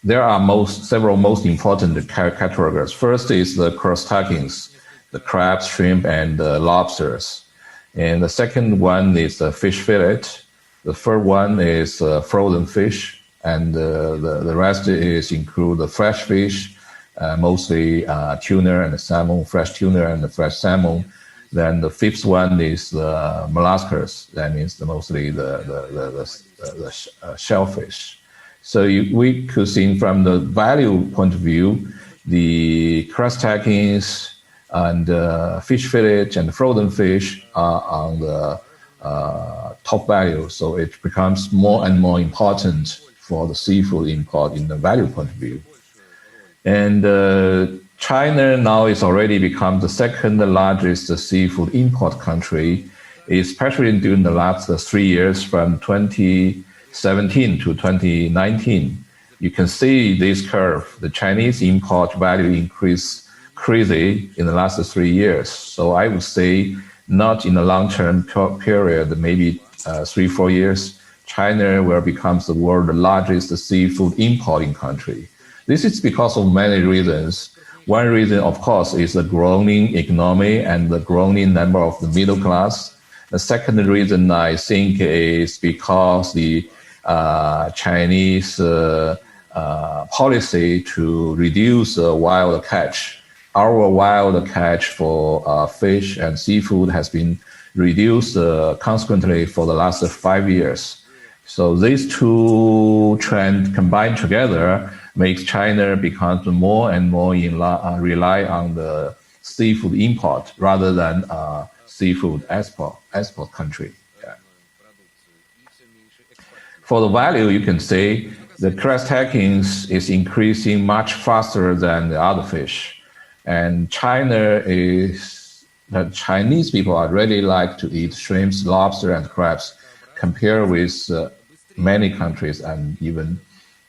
there are several most important categories. First is the cross-taggings, the crabs, shrimp, and lobsters. And the second one is the fish fillet. The third one is frozen fish. And the rest include the fresh fish, mostly tuna and salmon, fresh tuna and fresh salmon. Then the fifth one is the mollusks. That means mostly the shellfish. So we could see from the value point of view, the cross-taggings and fish fillet and frozen fish are on the top value. So it becomes more and more important for the seafood import in the value point of view. And China now is already become the second largest seafood import country, especially during the last 3 years from 2017 to 2019. You can see this curve. The Chinese import value increased crazy in the last 3 years. So I would say not in the long-term period, maybe 3-4 years, China will become the world's largest seafood importing country. This is because of many reasons. One reason, of course, is the growing economy and the growing number of the middle class. The second reason, I think, is because the Chinese policy to reduce wild catch. Our wild catch for fish and seafood has been reduced consequently for the last 5 years. So these two trends combined together makes China become more and more rely on the seafood import rather than seafood export country. Yeah. For the value, you can say the crest tackings is increasing much faster than the other fish. And the Chinese people are really like to eat shrimps, lobster, and crabs compared with many countries and even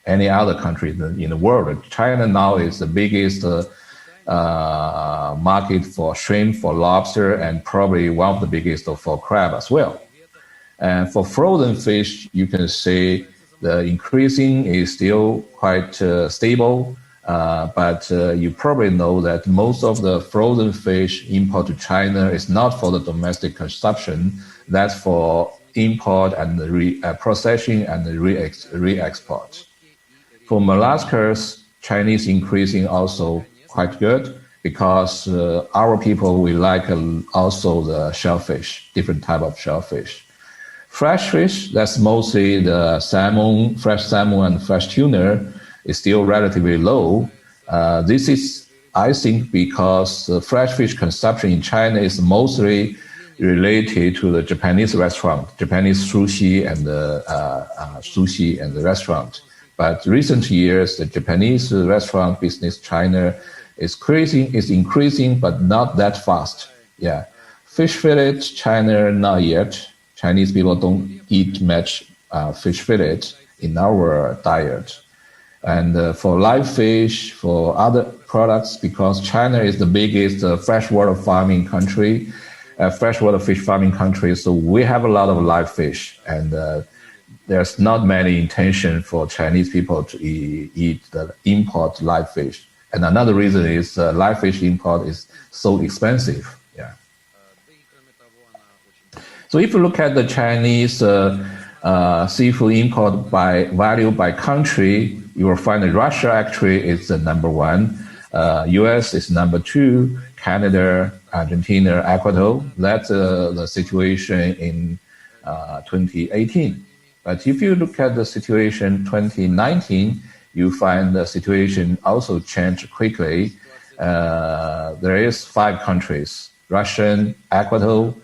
any other country in the world. China now is the biggest market for shrimp, for lobster, and probably one of the biggest for crab as well. And for frozen fish, you can say the increasing is still quite stable, but you probably know that most of the frozen fish import to China is not for the domestic consumption. That's for import and processing and re-export. For mollusks, Chinese increasing also quite good because our people, we like also the shellfish, different type of shellfish. Fresh fish, that's mostly the salmon, fresh salmon and fresh tuna is still relatively low. This is, I think, because the fresh fish consumption in China is mostly related to the Japanese restaurant, Japanese sushi and the restaurant. But recent years, the Japanese restaurant business China is increasing, but not that fast. Yeah, fish fillet China not yet. Chinese people don't eat much fish fillet in our diet. And for live fish, for other products, because China is the biggest freshwater farming country, freshwater fish farming country, so we have a lot of live fish, and there's not many intention for Chinese people to eat the import live fish. And another reason is live fish import is so expensive. Yeah. So if you look at the Chinese seafood import by value by country, you will find that Russia actually is the number one. US is number two, Canada, Argentina, Ecuador. That's the situation in 2018. But if you look at the situation 2019, you find the situation also changed quickly. There is 5 countries, Russia, Ecuador,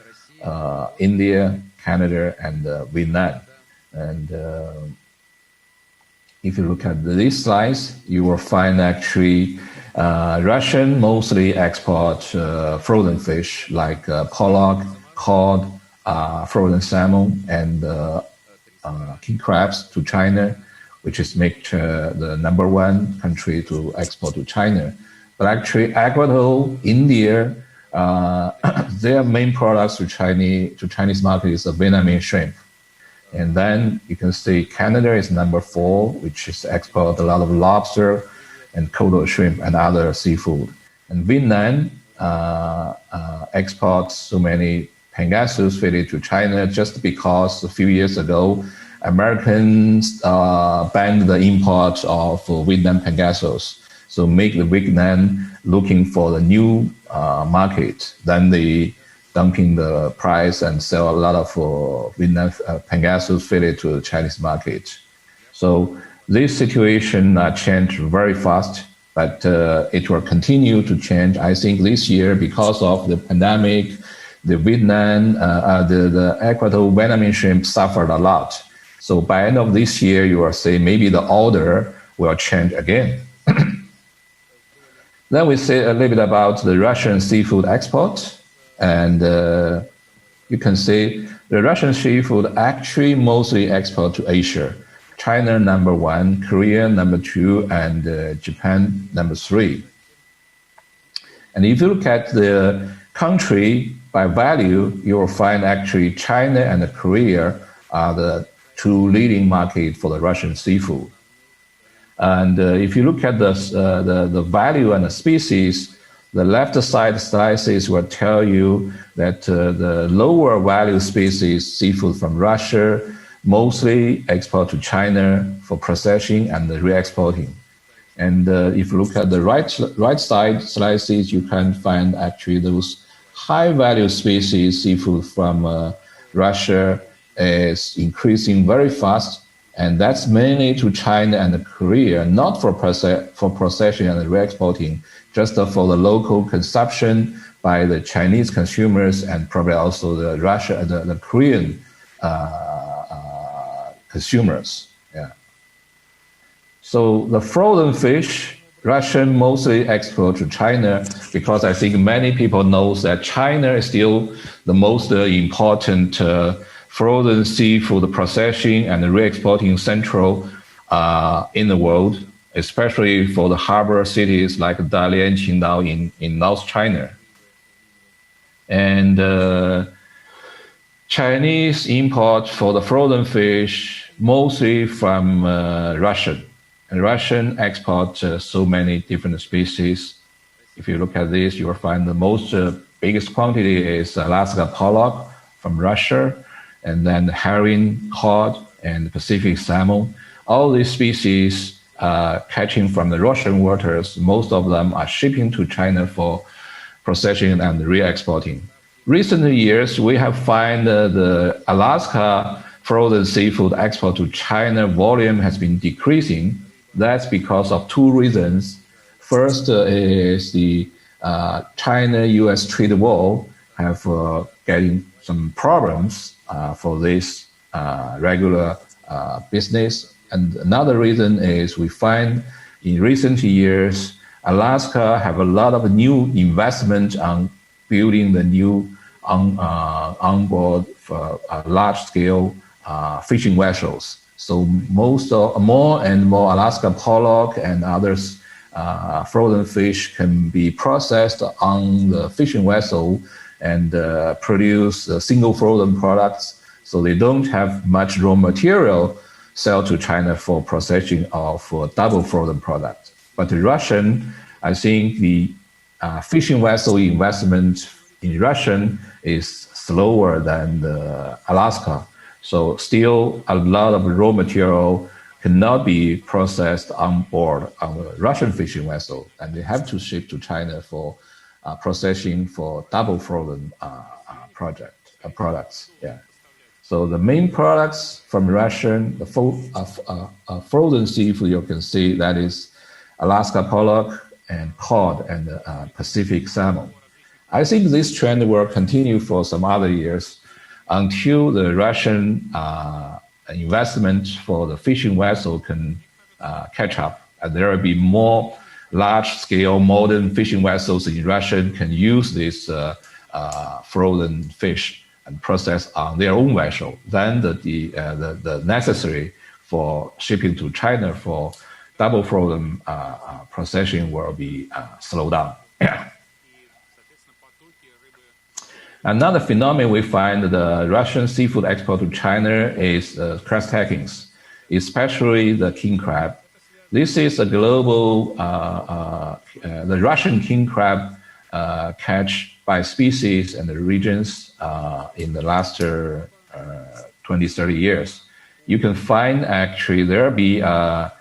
India, Canada, and Vietnam. And if you look at these slides, you will find actually Russian mostly export frozen fish like pollock, cod, frozen salmon, and king crabs to China, which is make the number 1 country to export to China. But actually, Ecuador, India, their main products to Chinese market is the Vietnamese shrimp. And then you can see Canada is number 4, which is export a lot of lobster and coated shrimp and other seafood. And Vietnam exports so many pangasius fillet to China just because a few years ago, Americans banned the import of Vietnam pangasius. So make the Vietnam looking for the new market. Then they dumping the price and sell a lot of Vietnam pangasius fillet to the Chinese market. So this situation changed very fast, but it will continue to change. I think this year, because of the pandemic, the Vietnam, the Ecuador Vietnamese shrimp suffered a lot. So by end of this year, you will say maybe the order will change again. Then we say a little bit about the Russian seafood export. And you can see the Russian seafood actually mostly export to Asia. China number 1, Korea number 2, and Japan number 3. And if you look at the country by value, you will find actually China and Korea are the two leading markets for the Russian seafood. And if you look at the value and the species, the left side slices will tell you that the lower value species, seafood from Russia, mostly export to China for processing and re-exporting. And if you look at the right side slices, you can find actually those high value species seafood from Russia is increasing very fast. And that's mainly to China and Korea, not for processing and re-exporting, just for the local consumption by the Chinese consumers and probably also the Korean consumers. Yeah. So the frozen fish, Russian mostly export to China because I think many people know that China is still the most important frozen seafood processing and re-exporting central in the world, especially for the harbor cities like Dalian, Qingdao in North China. And Chinese import for the frozen fish mostly from Russia. And Russian export so many different species. If you look at this, you will find the most biggest quantity is Alaska pollock from Russia, and then herring, cod, and Pacific salmon. All these species catching from the Russian waters, most of them are shipping to China for processing and re-exporting. Recent years, we have found the Alaska frozen seafood export to China volume has been decreasing. That's because of two reasons. First is the China-US trade war have getting some problems for this regular business. And another reason is we find in recent years, Alaska have a lot of new investment on building the new onboard for large-scale fishing vessels. So more and more Alaska pollock and others frozen fish can be processed on the fishing vessel and produce single frozen products. So they don't have much raw material sell to China for processing of double frozen products. But the Russian, I think the fishing vessel investment in Russian is slower than the Alaska. So still a lot of raw material cannot be processed on board on a Russian fishing vessel, and they have to ship to China for processing for double frozen products. Yeah. So the main products from Russian, the frozen seafood, you can see that is Alaska pollock and cod and Pacific salmon. I think this trend will continue for some other years until the Russian investment for the fishing vessel can catch up, and there will be more large-scale modern fishing vessels in Russia can use this frozen fish and process on their own vessel. Then the necessary for shipping to China for double frozen processing will be slowed down. Another phenomenon we find the Russian seafood export to China is crab stackings, especially the king crab. This is a global, the Russian king crab catch by species and the regions in the last 20, 30 years. You can find actually there be a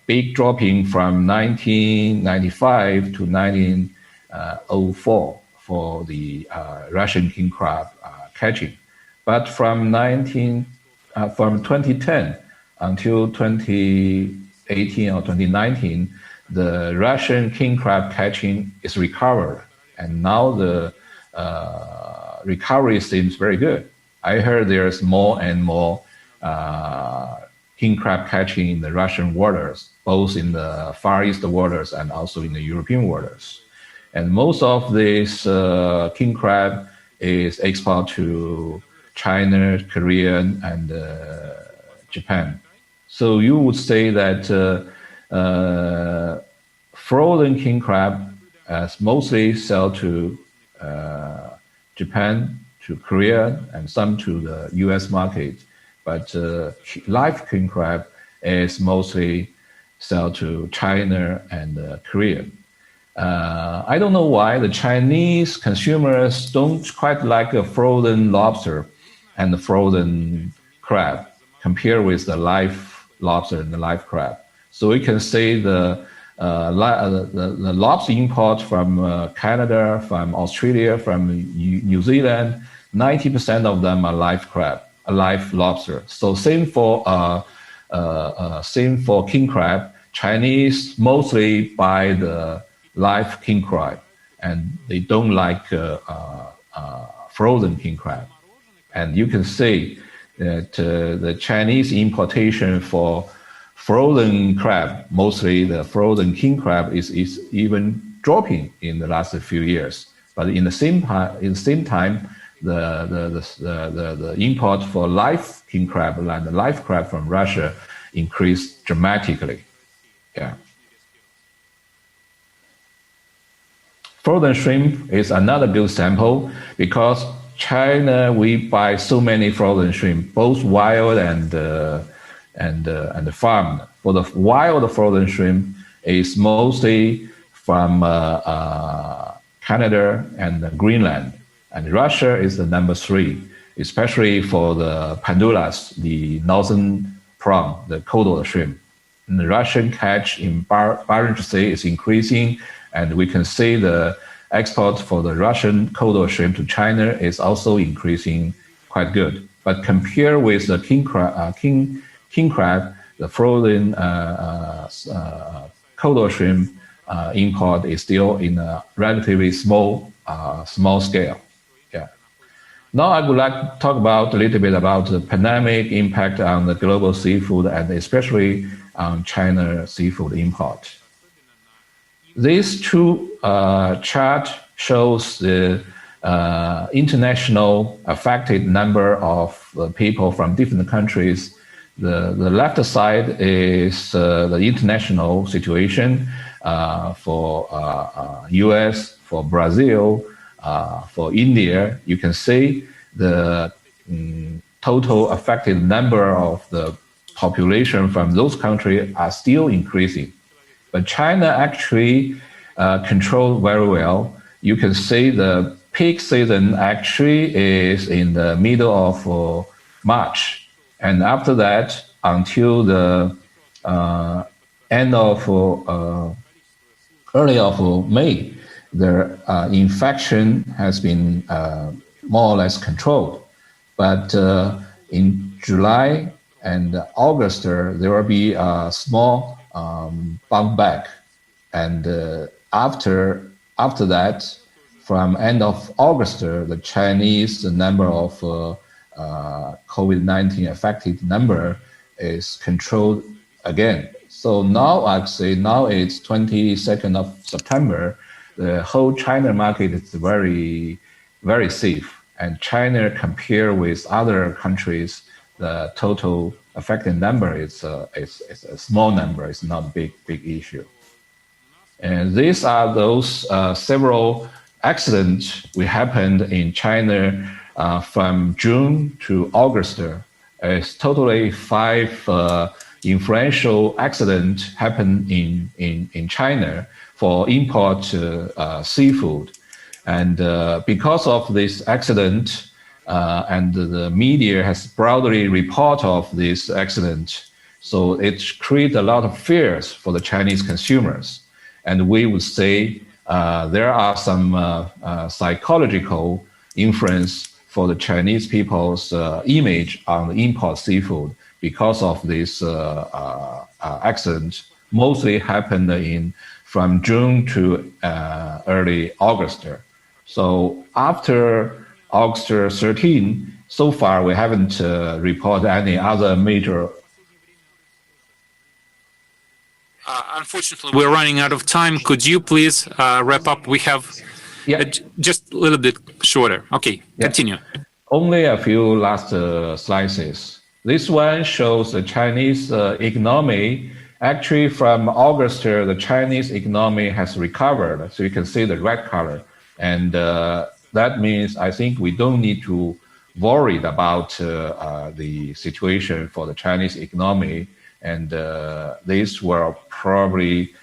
big dropping from 1995 to 1904 for the Russian king crab catching. But from 2010 until 2018 or 2019, the Russian king crab catching is recovered. And now the recovery seems very good. I heard there's more and more king crab catching in the Russian waters, both in the Far East waters and also in the European waters. And most of this king crab is exported to China, Korea, and Japan. So you would say that frozen king crab mostly sell to Japan, to Korea, and some to the U.S. market. But live king crab is mostly sell to China and Korea. I don't know why the Chinese consumers don't quite like a frozen lobster and the frozen crab compared with the live lobster and the live crab. So we can say the lobster import from Canada, from Australia, from New Zealand, 90% of them are live crab, a live lobster. So same for king crab. Chinese mostly buy the live king crab, and they don't like frozen king crab. And you can see that the Chinese importation for frozen crab, mostly the frozen king crab, is even dropping in the last few years. But in the same time, the import for live king crab and the live crab from Russia increased dramatically. Yeah. Frozen shrimp is another good sample because China, we buy so many frozen shrimp, both wild and farmed. For the wild frozen shrimp, is mostly from Canada and Greenland, and Russia is the number 3, especially for the pandulas, the northern prawn, the coastal shrimp. And the Russian catch in Barents Sea is increasing, and we can see the export for the Russian coastal shrimp to China is also increasing quite good. But compared with the king crab, the frozen coastal shrimp import is still in a relatively small scale. Yeah. Now I would like to talk a little bit about the pandemic impact on the global seafood and especially on China seafood import. These two chart shows the international affected number of people from different countries. The left side is the international situation for US, for Brazil, for India. You can see the total affected number of the population from those countries are still increasing. But China actually controlled very well. You can see the peak season actually is in the middle of March. And after that, until the end of early of May, the infection has been more or less controlled. But in July and August, there will be a small bounce back. And after that, from end of August, the Chinese number of COVID-19 affected number is controlled again. So now I'd say now it's 22nd of September. The whole China market is very, very safe. And China, compared with other countries, the total affected number is a small number. It's not a big issue. And these are those several accidents we happened in China from June to August. It's totally 5 influential accidents happened in China for import seafood. And because of this accident, and the media has broadly reported of this accident, so it created a lot of fears for the Chinese consumers. And we would say there are some psychological influence for the Chinese people's image on the import seafood because of this accident. Mostly happened from June to early August. So after August 13, so far we haven't reported any other major. Unfortunately, we're running out of time. Could you please wrap up? We have just a little bit shorter. Okay, continue. Only a few last slices. This one shows the Chinese economy Actually, from August, the Chinese economy has recovered. So you can see the red color. And that means I think we don't need to worry about the situation for the Chinese economy. And this will probably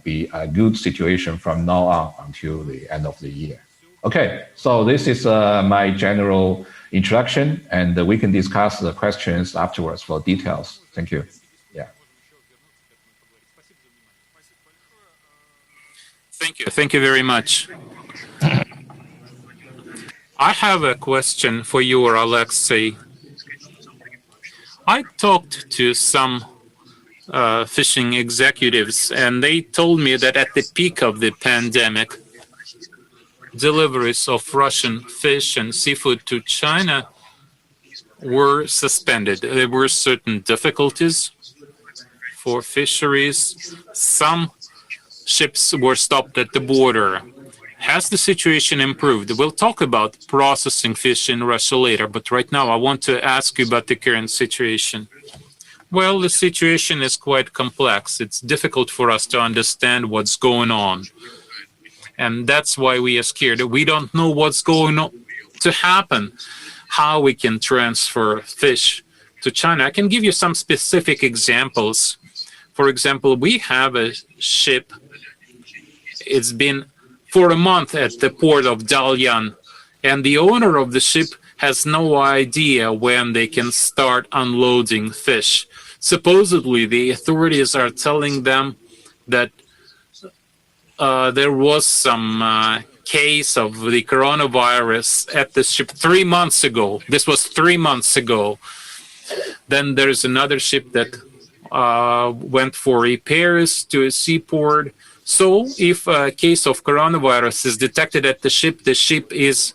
be a good situation from now on until the end of the year. Okay, so this is my general introduction, and we can discuss the questions afterwards for details. Thank you. Yeah. Thank you. Thank you very much. I have a question for you, Alexei. I talked to some fishing executives, and they told me that at the peak of the pandemic, deliveries of Russian fish and seafood to China were suspended. There were certain difficulties for fisheries. Some ships were stopped at the border. Has the situation improved? We'll talk about processing fish in Russia later, but right now I want to ask you about the current situation. Well, the situation is quite complex. It's difficult for us to understand what's going on. And that's why we are scared. We don't know what's going on to happen, how we can transfer fish to China. I can give you some specific examples. For example, we have a ship. It's been for a month at the port of Dalian, and the owner of the ship has no idea when they can start unloading fish. Supposedly, the authorities are telling them that there was some case of the coronavirus at the ship 3 months ago. This was 3 months ago. Then there's another ship that went for repairs to a seaport. So if a case of coronavirus is detected at the ship is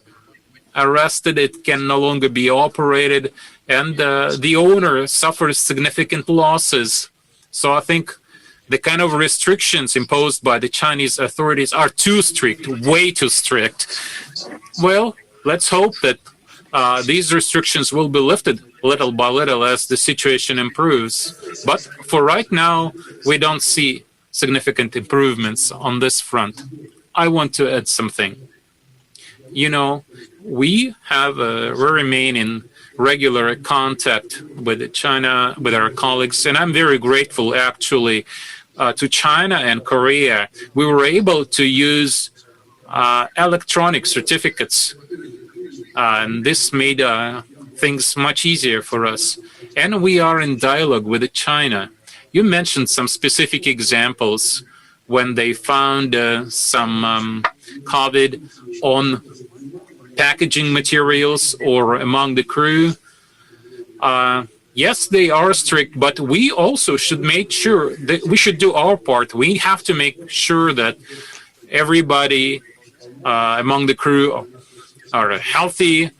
arrested, it can no longer be operated, and the owner suffers significant losses. So I think the kind of restrictions imposed by the Chinese authorities are too strict, way too strict. Well, let's hope that these restrictions will be lifted little by little as the situation improves. But for right now, we don't see significant improvements on this front. I want to add something. You know, we remain in regular contact with China, with our colleagues, and I'm very grateful actually to China and Korea. We were able to use electronic certificates, and this made things much easier for us. And we are in dialogue with China. You mentioned some specific examples when they found some COVID on packaging materials or among the crew. Yes, they are strict, but we also should make sure that we should do our part. We have to make sure that everybody among the crew are healthy.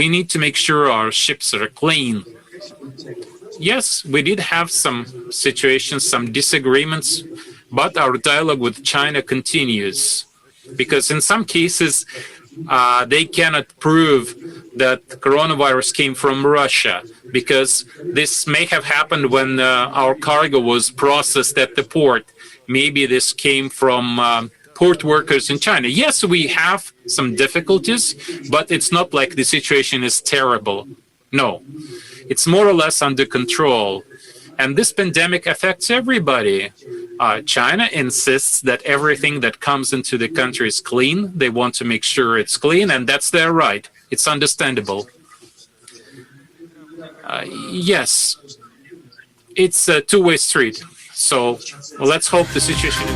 We need to make sure our ships are clean. Yes, we did have some situations, some disagreements, but our dialogue with China continues. Because in some cases, they cannot prove that coronavirus came from Russia, because this may have happened when our cargo was processed at the port. Maybe this came from port workers in China. Yes, we have some difficulties, but it's not like the situation is terrible. No, it's more or less under control. And this pandemic affects everybody. China insists that everything that comes into the country is clean. They want to make sure it's clean, and that's their right. It's understandable. Yes, it's a two-way street. So let's hope the situation.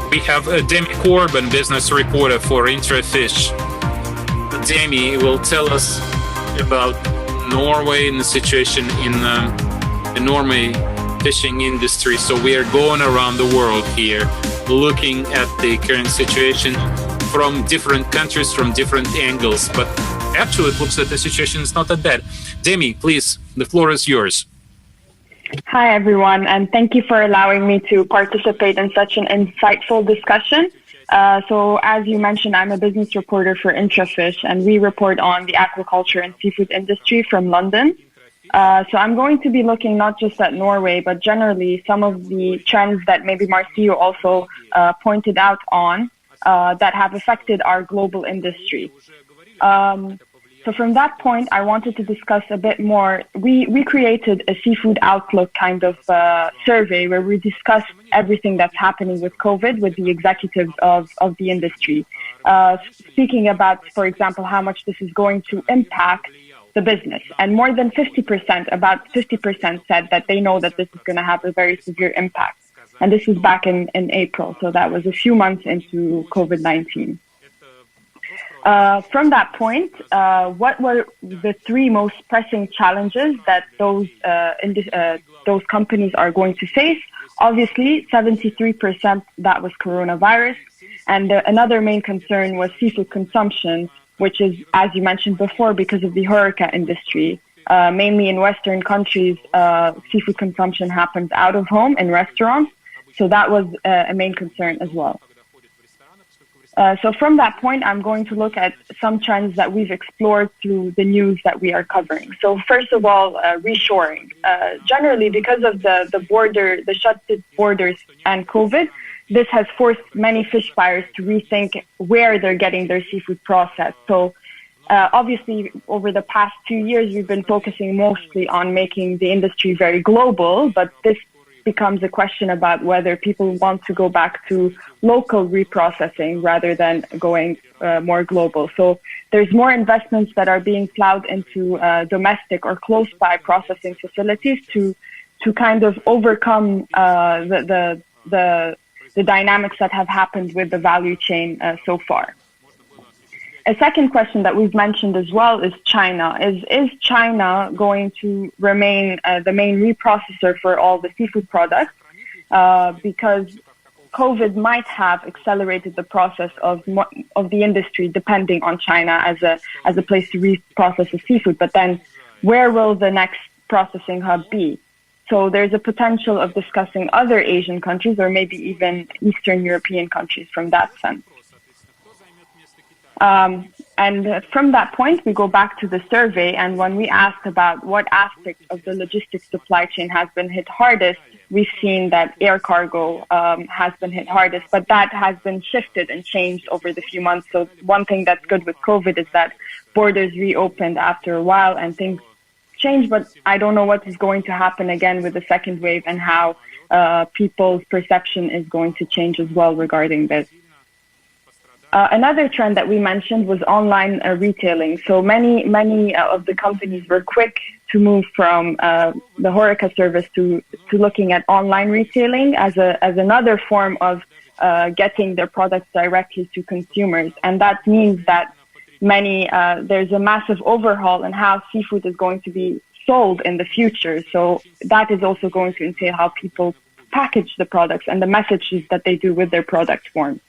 We have Demi Corbin, business reporter for IntraFish. Demi will tell us about Norway and the situation in the Norway fishing industry. So we are going around the world here, looking at the current situation from different countries, from different angles. But actually, it looks that the situation is not that bad. Demi, please, the floor is yours. Hi, everyone, and thank you for allowing me to participate in such an insightful discussion. So as you mentioned, I'm a business reporter for IntraFish, and we report on the aquaculture and seafood industry from London. So I'm going to be looking not just at Norway, but generally some of the trends that maybe Marcio also pointed out on that have affected our global industry. So from that point, I wanted to discuss a bit more. We created a seafood outlook kind of survey where we discussed everything that's happening with COVID with the executives of the industry, speaking about, for example, how much this is going to impact the business. And more than 50%, about 50% said that they know that this is going to have a very severe impact. And this was back in April, so that was a few months into COVID-19. From that point, what were the three most pressing challenges that those companies are going to face? Obviously, 73% that was coronavirus, and another main concern was seafood consumption, which is, as you mentioned before, because of the HoReCa industry. Mainly in Western countries, seafood consumption happens out of home in restaurants, so that was a main concern as well. So from that point, I'm going to look at some trends that we've explored through the news that we are covering. So first of all, reshoring. Generally, because of the shut borders and COVID, this has forced many fish buyers to rethink where they're getting their seafood processed. So obviously, over the past 2 years, we've been focusing mostly on making the industry very global, but this becomes a question about whether people want to go back to local reprocessing rather than going more global. So there's more investments that are being plowed into domestic or close by processing facilities to kind of overcome the dynamics that have happened with the value chain so far. A second question that we've mentioned as well is China. Is China going to remain the main reprocessor for all the seafood products? Because COVID might have accelerated the process of the industry depending on China as a place to reprocess the seafood. But then where will the next processing hub be? So there's a potential of discussing other Asian countries or maybe even Eastern European countries from that sense. And from that point, we go back to the survey, and when we asked about what aspect of the logistics supply chain has been hit hardest, we've seen that air cargo has been hit hardest, but that has been shifted and changed over the few months. So one thing that's good with COVID is that borders reopened after a while and things changed, but I don't know what is going to happen again with the second wave and how people's perception is going to change as well regarding this. Another trend that we mentioned was online retailing. So many of the companies were quick to move from the HoReCa service to looking at online retailing as another form of getting their products directly to consumers. And that means that there's a massive overhaul in how seafood is going to be sold in the future. So that is also going to entail how people package the products and the messages that they do with their product form.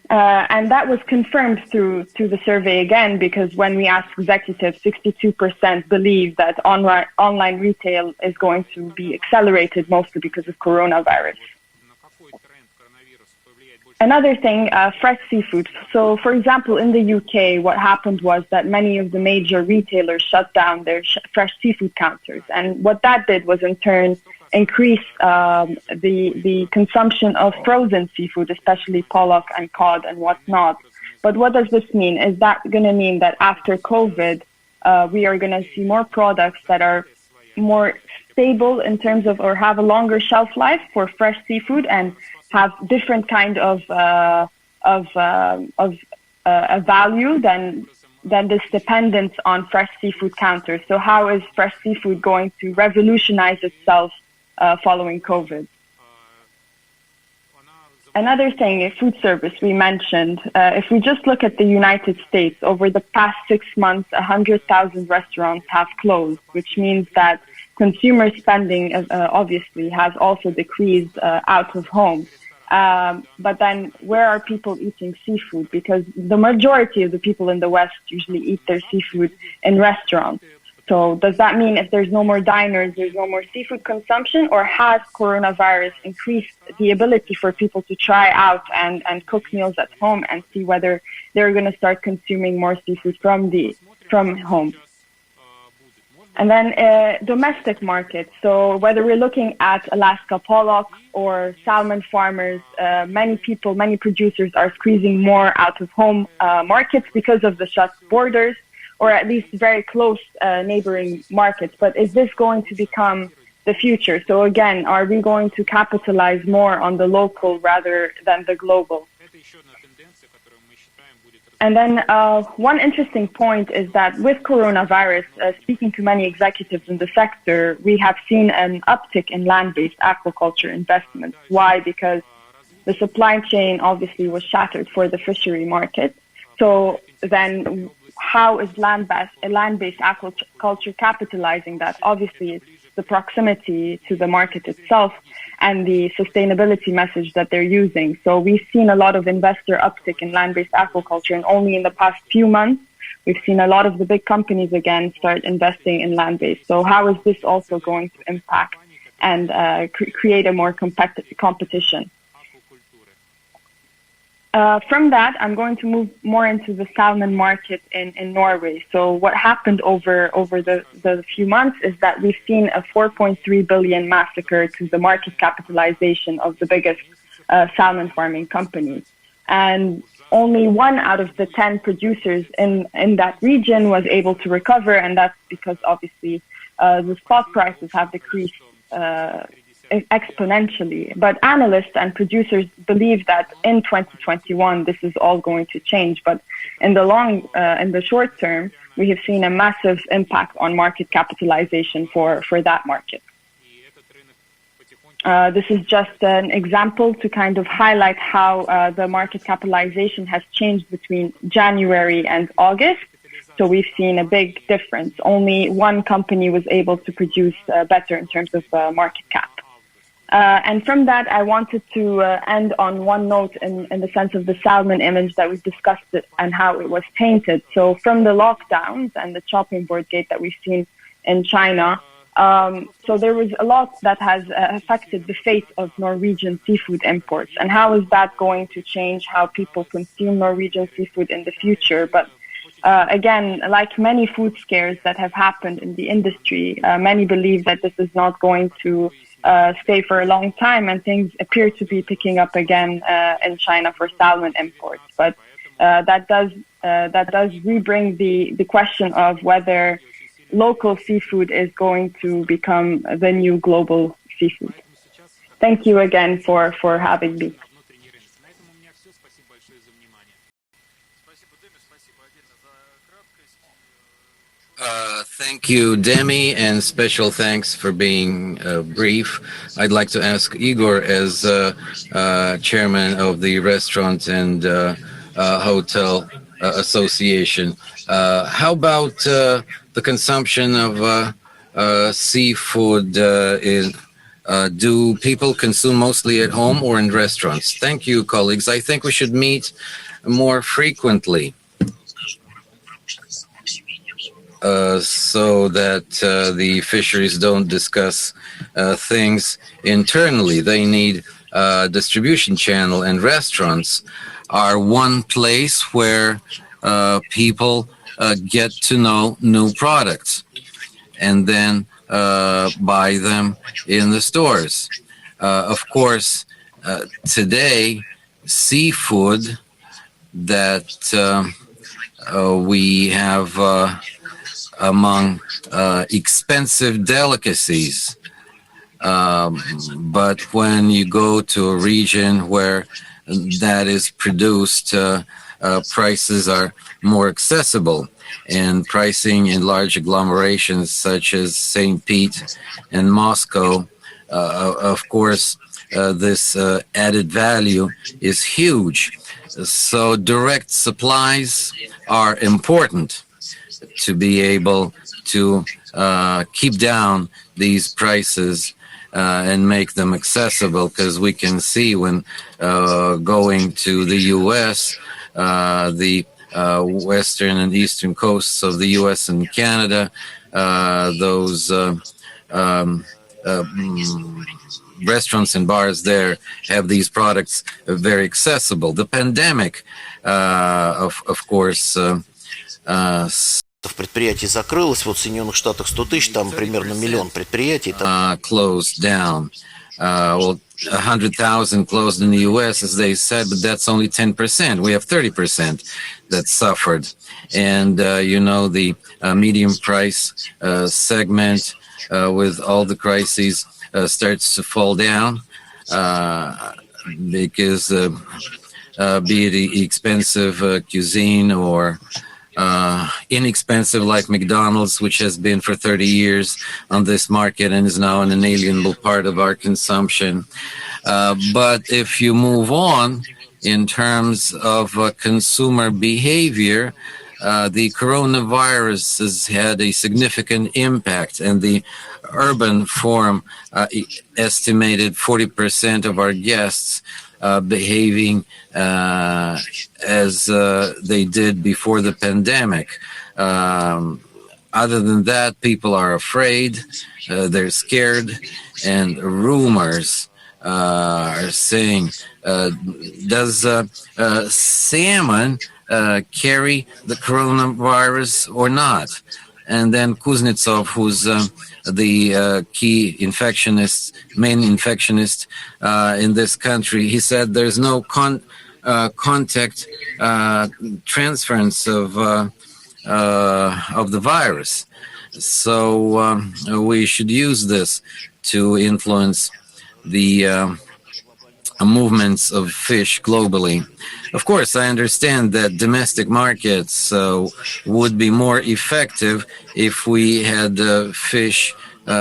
And that was confirmed through the survey again, because when we asked executives, 62% believe that online retail is going to be accelerated mostly because of coronavirus. Another thing, fresh seafood. So, for example, in the UK, what happened was that many of the major retailers shut down their fresh seafood counters. And what that did was, in turn, increase the consumption of frozen seafood, especially pollock and cod and whatnot. But what does this mean? Is that going to mean that after COVID, we are going to see more products that are more stable in terms of, or have a longer shelf life for fresh seafood and have different kind of a value than this dependence on fresh seafood counters? So how is fresh seafood going to revolutionize itself following COVID? Another thing, food service, we mentioned. If we just look at the United States, over the past 6 months, 100,000 restaurants have closed, which means that consumer spending obviously has also decreased out of home. But then where are people eating seafood? Because the majority of the people in the West usually eat their seafood in restaurants. So does that mean if there's no more diners, there's no more seafood consumption, or has coronavirus increased the ability for people to try out and cook meals at home and see whether they're going to start consuming more seafood from home? And then domestic markets. So whether we're looking at Alaska pollock or salmon farmers, many people, many producers are squeezing more out of home markets because of the shut borders, or at least very close neighboring markets. But is this going to become the future? So again, are we going to capitalize more on the local rather than the global? And then one interesting point is that with coronavirus, speaking to many executives in the sector, we have seen an uptick in land-based aquaculture investments. Why? Because the supply chain obviously was shattered for the fishery market. So then how is land-based aquaculture capitalizing that? Obviously, it's the proximity to the market itself and the sustainability message that they're using. So we've seen a lot of investor uptick in land-based aquaculture, and only in the past few months, we've seen a lot of the big companies again start investing in land-based. So how is this also going to impact and create a more competition? From that, I'm going to move more into the salmon market in Norway. So what happened over the few months is that we've seen a 4.3 billion massacre to the market capitalization of the biggest salmon farming companies. And only 1 out of the 10 producers in that region was able to recover, and that's because obviously the spot prices have decreased exponentially. But analysts and producers believe that in 2021 this is all going to change. But in the short term, we have seen a massive impact on market capitalization for that market. This is just an example to kind of highlight how the market capitalization has changed between January and August. So we've seen a big difference. Only one company was able to produce better in terms of market cap. And from that, I wanted to end on one note in the sense of the salmon image that we've discussed it and how it was tainted. So from the lockdowns and the chopping board gate that we've seen in China, so there was a lot that has affected the fate of Norwegian seafood imports. And how is that going to change how people consume Norwegian seafood in the future? But again, like many food scares that have happened in the industry, many believe that this is not going to stay for a long time, and things appear to be picking up again in China for salmon imports. But that does rebring the question of whether local seafood is going to become the new global seafood. Thank you again for having me. Thank you, Demi, and special thanks for being brief. I'd like to ask Igor, as chairman of the Restaurant and Hotel Association, how about the consumption of seafood? Do people consume mostly at home or in restaurants? Thank you, colleagues. I think we should meet more frequently. So that the fisheries don't discuss things internally. They need a distribution channel, and restaurants are one place where people get to know new products and then buy them in the stores. Of course, today, seafood that we have among expensive delicacies. But when you go to a region where that is produced, prices are more accessible, and pricing in large agglomerations such as St. Pete and Moscow, of course, this added value is huge. So direct supplies are important to be able to keep down these prices and make them accessible, because we can see when going to the U.S., the western and eastern coasts of the U.S. and Canada, those restaurants and bars there have these products very accessible. The pandemic, of course, предприятий закрылось, вот в Соединенных Штатах 100 тысяч, там примерно миллион предприятий. Closed down. Well, 100,000 closed in the U.S., as they said, but that's only 10%. We have 30% that suffered. And, the medium price segment with all the crises starts to fall down because be it expensive cuisine or inexpensive like McDonald's, which has been for 30 years on this market and is now an inalienable part of our consumption. But if you move on in terms of consumer behavior, the coronavirus has had a significant impact, and the urban forum estimated 40% of our guests behaving as they did before the pandemic. Other than that, people are afraid, they're scared, and rumors are saying, does salmon carry the coronavirus or not? And then Kuznetsov, who's the key main infectionist in this country, he said there's no contact transference of the virus. So we should use this to influence the movements of fish globally. Of course, I understand that domestic markets would be more effective if we had fish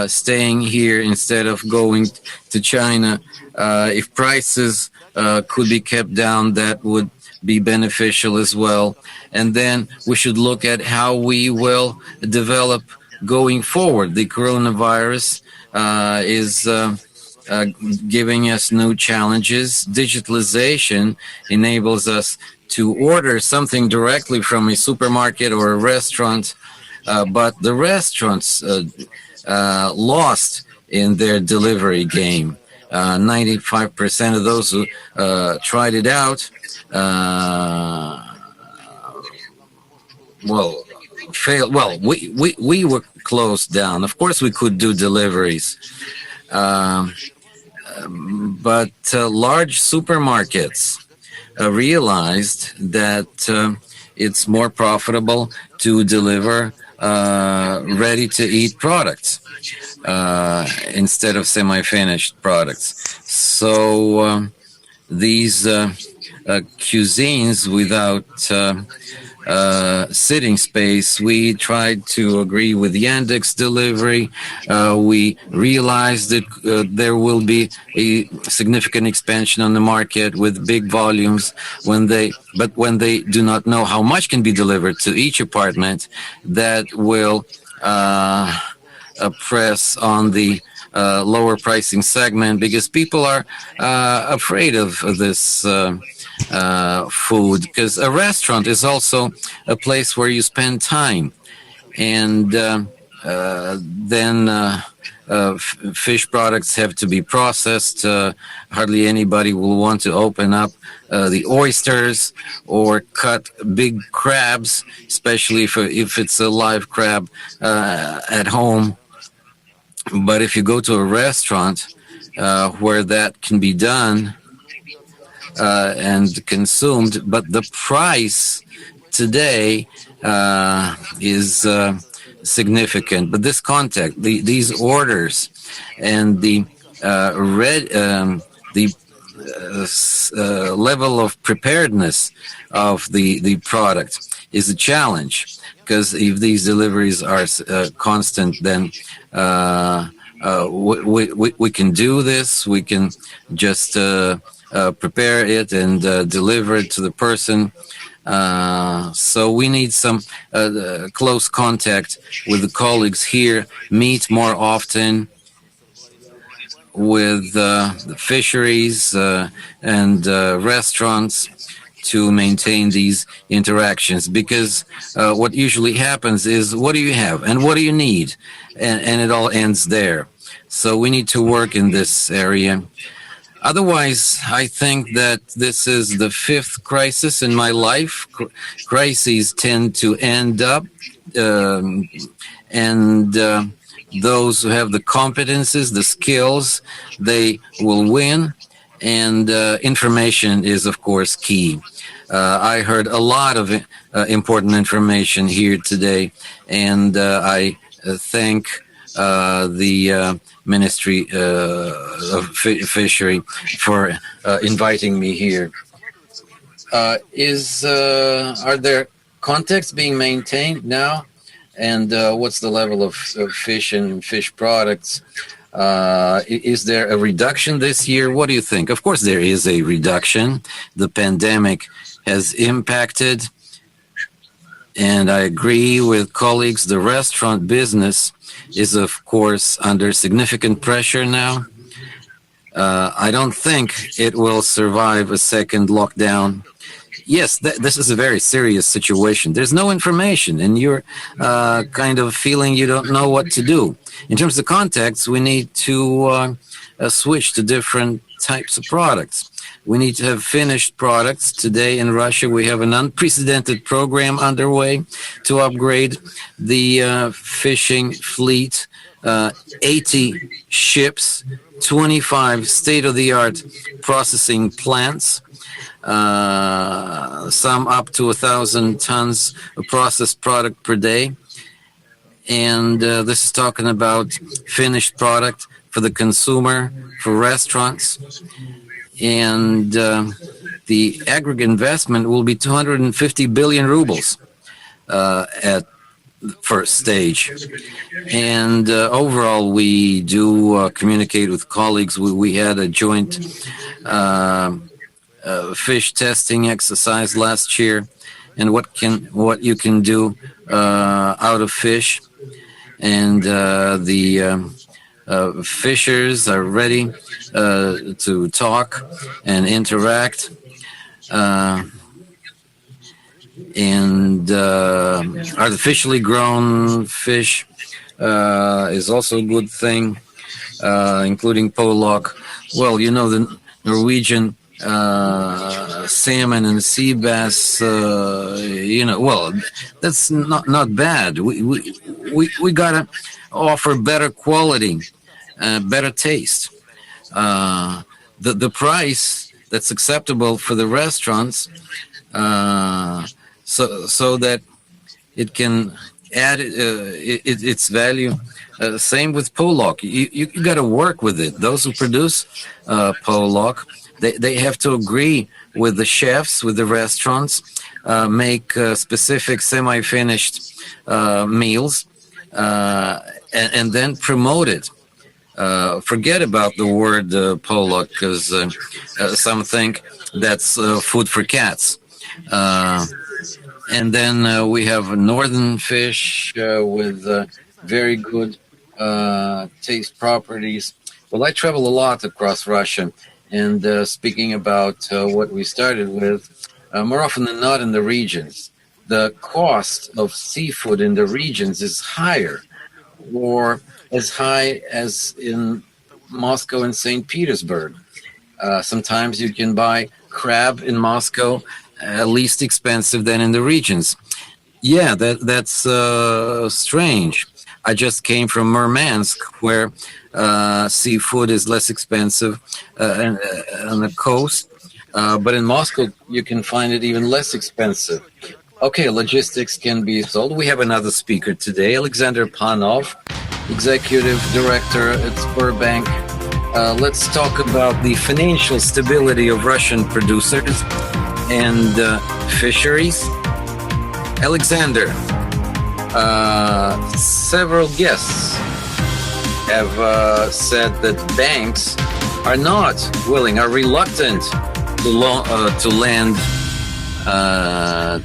staying here instead of going to China. If prices could be kept down, that would be beneficial as well. And then we should look at how we will develop going forward. The coronavirus is giving us new challenges. Digitalization enables us to order something directly from a supermarket or a restaurant, but the restaurants lost in their delivery game. 95% of those who tried it out, failed. Well, we were closed down. Of course, we could do deliveries. But large supermarkets realized that it's more profitable to deliver ready-to-eat products instead of semi-finished products. So these cuisines without sitting space, we tried to agree with Yandex delivery. We realized that there will be a significant expansion on the market with big volumes when they do not know how much can be delivered to each apartment. That will press on the lower pricing segment because people are afraid of this food, because a restaurant is also a place where you spend time, and then fish products have to be processed. Hardly anybody will want to open up the oysters or cut big crabs, especially if it's a live crab at home. But if you go to a restaurant where that can be done and consumed, but the price today is significant. But this contact, these orders, and the level of preparedness of the product is a challenge. Because if these deliveries are constant, then we can do this. We can just prepare it and deliver it to the person. So we need some close contact with the colleagues here, meet more often with the fisheries and restaurants to maintain these interactions, because what usually happens is, what do you have and what do you need, and it all ends there. So we need to work in this area. Otherwise, I think that this is the fifth crisis in my life. Crises tend to end up, and those who have the competences, the skills, they will win. And information is, of course, key. I heard a lot of important information here today, and I thank the Ministry of Fishery for inviting me here. Are there contacts being maintained now? And what's the level of fish and fish products? Is there a reduction this year? What do you think? Of course, there is a reduction. The pandemic has impacted, and I agree with colleagues, the restaurant business is, of course, under significant pressure now. I don't think it will survive a second lockdown. Yes, this is a very serious situation. There's no information, and you're kind of feeling you don't know what to do. In terms of contacts, we need to switch to different types of products. We need to have finished products. Today in Russia, we have an unprecedented program underway to upgrade the fishing fleet, 80 ships, 25 state-of-the-art processing plants, some up to 1,000 tons of processed product per day. And this is talking about finished product for the consumer, for restaurants. And the aggregate investment will be 250 billion rubles at the first stage. And overall, we do communicate with colleagues. We had a joint fish testing exercise last year, and what you can do out of fish. And the fishers are ready to talk and interact. And artificially grown fish is also a good thing, including pollock. Well, you know, the Norwegian salmon and sea bass, well, that's not bad. We gotta offer better quality, better taste. The price that's acceptable for the restaurants, so that it can add its value. Same with pollock. You got to work with it. Those who produce pollock, they have to agree with the chefs, with the restaurants, make specific semi-finished meals, and then promote it. Forget about the word pollock, because some think that's food for cats. And then we have northern fish with very good taste properties. Well, I travel a lot across Russia, and speaking about what we started with, more often than not in the regions, the cost of seafood in the regions is higher, or as high as in Moscow and St. Petersburg. Sometimes you can buy crab in Moscow least expensive than in the regions. Yeah, that's strange. I just came from Murmansk, where seafood is less expensive on the coast, but in Moscow you can find it even less expensive. Okay, logistics can be sold. We have another speaker today, Alexander Panov, Executive Director at Sberbank. Let's talk about the financial stability of Russian producers and fisheries. Alexander, several guests have said that banks are not willing, are reluctant to lend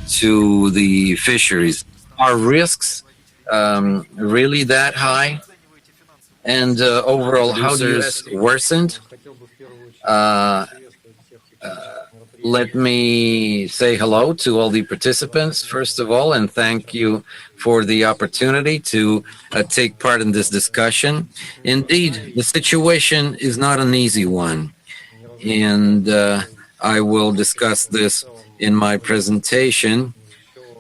to the fisheries. Are risks really that high? And overall, how do you worsened? Let me say hello to all the participants, first of all, and thank you for the opportunity to take part in this discussion. Indeed, the situation is not an easy one. and I will discuss this in my presentation,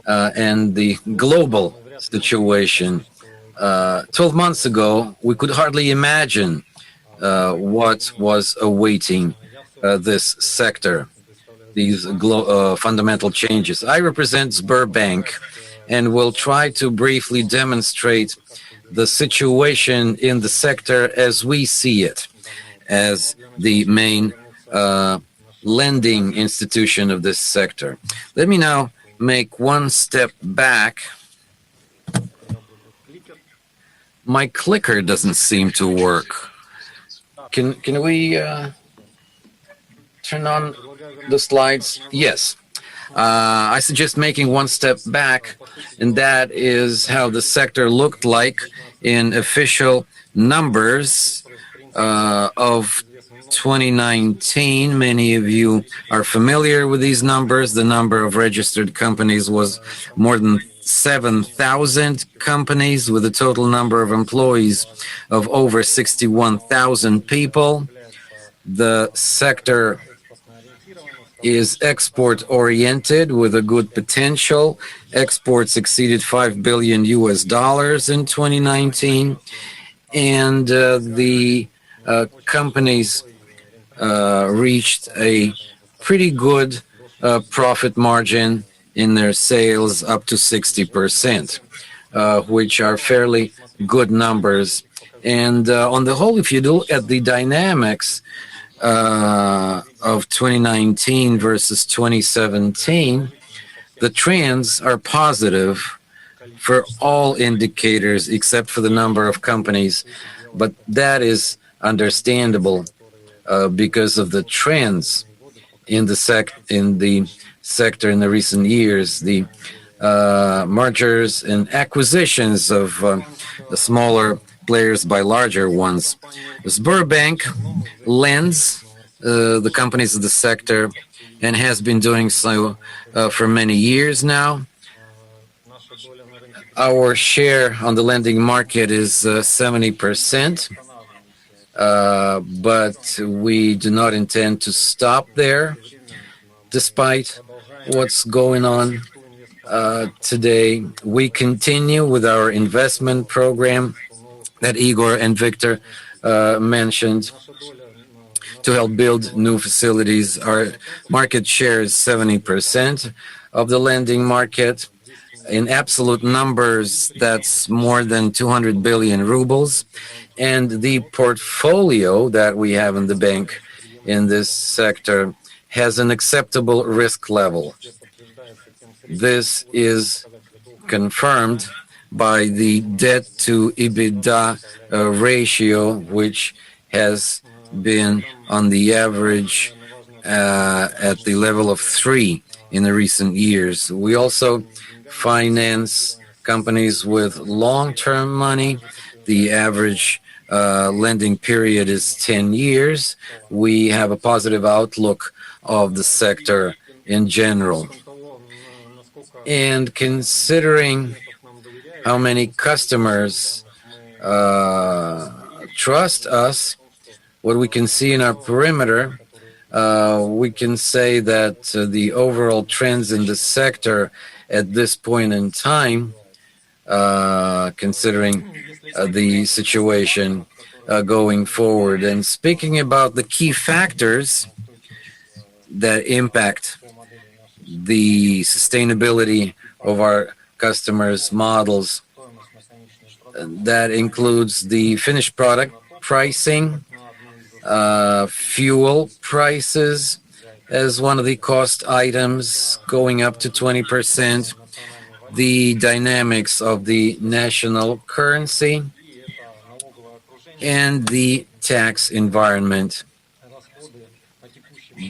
and the global situation. 12 months ago, we could hardly imagine what was awaiting this sector, these fundamental changes. I represent Sberbank and will try to briefly demonstrate the situation in the sector as we see it, as the main lending institution of this sector. Let me now make one step back. My clicker doesn't seem to work. Can we turn on the slides? Yes. I suggest making one step back, and that is how the sector looked like in official numbers of 2019. Many of you are familiar with these numbers. The number of registered companies was more than 7,000 companies, with a total number of employees of over 61,000 people. The sector is export-oriented with a good potential. Exports exceeded $5 billion in 2019, and the companies reached a pretty good profit margin in their sales, up to 60%, which are fairly good numbers. And on the whole, if you look at the dynamics of 2019 versus 2017, the trends are positive for all indicators except for the number of companies. But that is understandable because of the trends in the sector in the recent years, the mergers and acquisitions of the smaller players by larger ones. Sberbank lends the companies of the sector and has been doing so for many years now. Our share on the lending market is 70%, but we do not intend to stop there, despite what's going on today. We continue with our investment program that Igor and Victor mentioned to help build new facilities. Our market share is 70% of the lending market. In absolute numbers, that's more than 200 billion rubles. And the portfolio that we have in the bank in this sector has an acceptable risk level. This is confirmed by the debt to EBITDA ratio, which has been on the average at the level of 3 in the recent years. We also finance companies with long-term money. The average lending period is 10 years. We have a positive outlook of the sector in general. And considering how many customers trust us, what we can see in our perimeter, we can say that the overall trends in the sector at this point in time, considering the situation going forward. And speaking about the key factors that impact the sustainability of our customers' models, that includes the finished product pricing, fuel prices as one of the cost items going up to 20%, the dynamics of the national currency, and the tax environment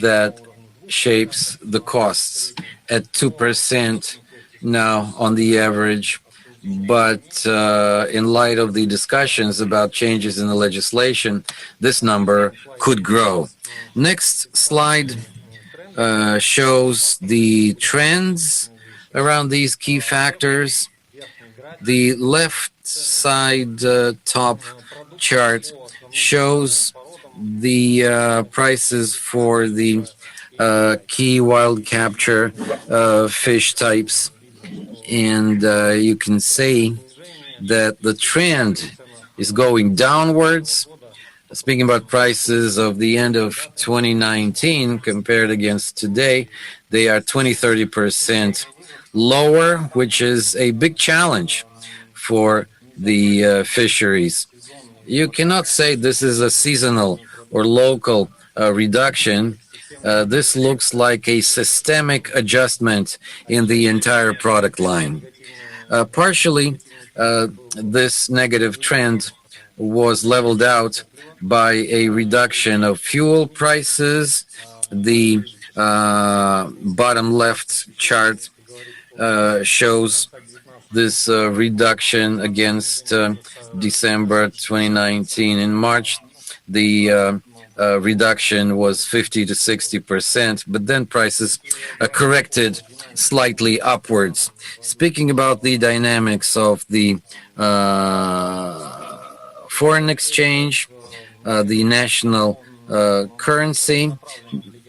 that shapes the costs at 2% now on the average. But in light of the discussions about changes in the legislation, this number could grow. Next slide shows the trends around these key factors. The left side top chart shows the prices for the key wild capture fish types, and you can see that the trend is going downwards. Speaking about prices of the end of 2019 compared against today, they are 20-30% lower, which is a big challenge for the fisheries. You cannot say this is a seasonal or local reduction. This looks like a systemic adjustment in the entire product line. Partially, this negative trend was leveled out by a reduction of fuel prices. The bottom left chart shows this reduction against December 2019. In March, the reduction was 50 to 60%, but then prices corrected slightly upwards. Speaking about the dynamics of the foreign exchange, the national currency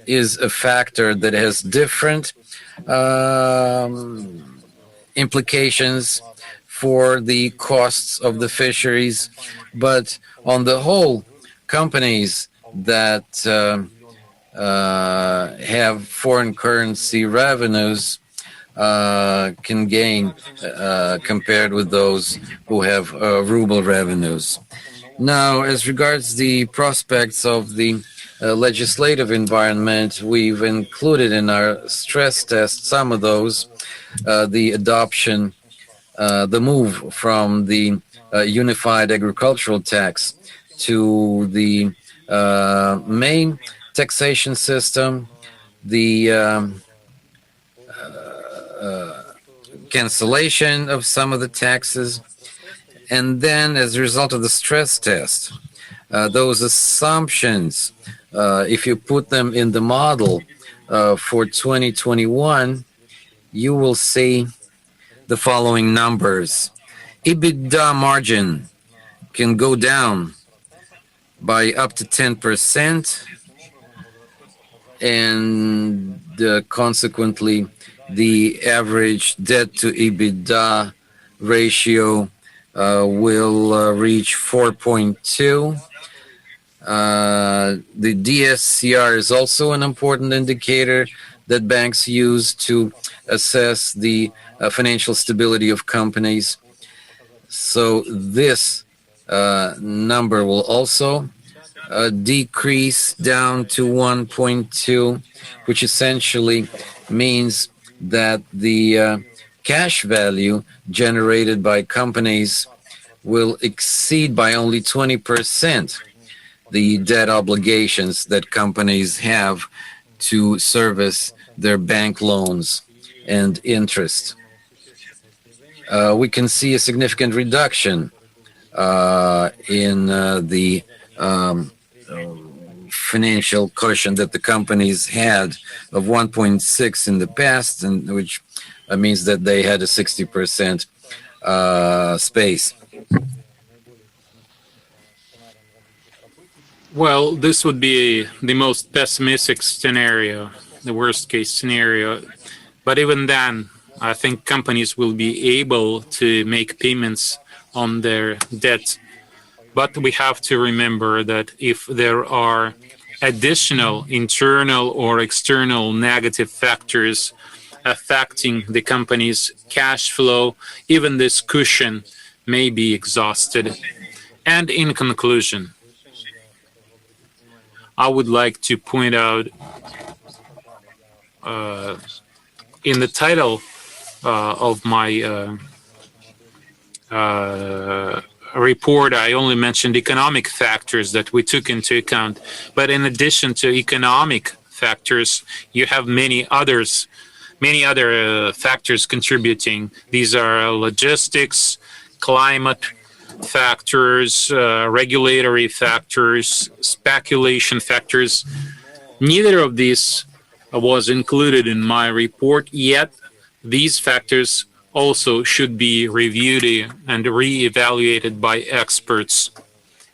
is a factor that has different implications for the costs of the fisheries, but on the whole, companies that have foreign currency revenues can gain compared with those who have ruble revenues. Now, as regards the prospects of the legislative environment, we've included in our stress test some of those. The adoption, the move from the unified agricultural tax to the main taxation system, the cancellation of some of the taxes, and then as a result of the stress test, those assumptions, if you put them in the model for 2021, you will see the following numbers. EBITDA margin can go down by up to 10%, and consequently, the average debt to EBITDA ratio will reach 4.2. The DSCR is also an important indicator that banks use to assess the financial stability of companies. So this number will also decrease down to 1.2, which essentially means that the cash value generated by companies will exceed by only 20% the debt obligations that companies have to service their bank loans and interest. We can see a significant reduction in the financial cushion that the companies had of 1.6 in the past, and which means that they had a 60% space. Well, this would be the most pessimistic scenario, the worst case scenario. But even then, I think companies will be able to make payments on their debt. But we have to remember that if there are additional internal or external negative factors affecting the company's cash flow, even this cushion may be exhausted. And in conclusion, I would like to point out in the title of my report, I only mentioned economic factors that we took into account. But in addition to economic factors, you have many other factors contributing. These are logistics, climate factors, regulatory factors, speculation factors. Neither of these was included in my report, yet these factors also should be reviewed and re-evaluated by experts.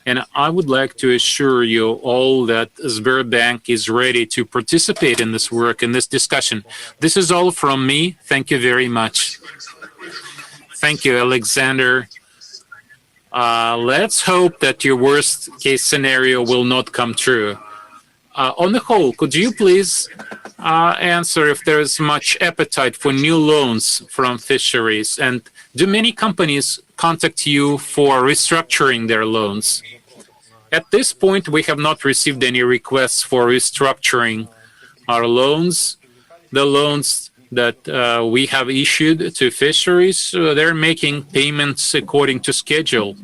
And I would like to assure you all that Sberbank is ready to participate in this work, in this discussion. This is all from me. Thank you very much. Thank you, Alexander. Let's hope that your worst case scenario will not come true. On the whole, could you please answer if there is much appetite for new loans from fisheries? And do many companies contact you for restructuring their loans? At this point, we have not received any requests for restructuring our loans. The loans that we have issued to fisheries, they're making payments according to schedule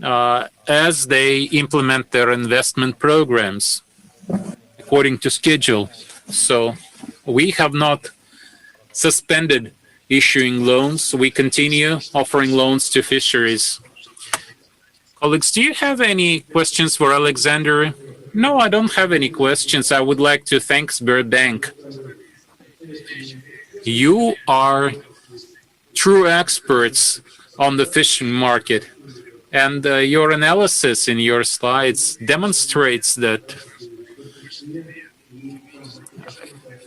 as they implement their investment programs according to schedule. So we have not suspended issuing loans. We continue offering loans to fisheries. Colleagues, do you have any questions for Alexander? No, I don't have any questions. I would like to thank Sberbank. You are true experts on the fishing market, and your analysis in your slides demonstrates that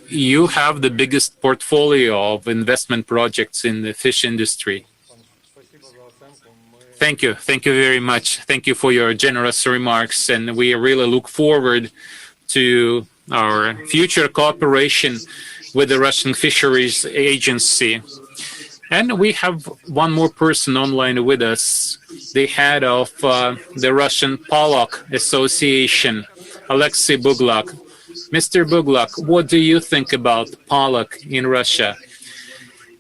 you have the biggest portfolio of investment projects in the fish industry. Thank you. Thank you very much. Thank you for your generous remarks, and we really look forward to our future cooperation with the Russian Fisheries Agency. And we have one more person online with us, the head of the Russian Pollock Association, Alexei Buglak. Mr. Buglak, what do you think about pollock in Russia?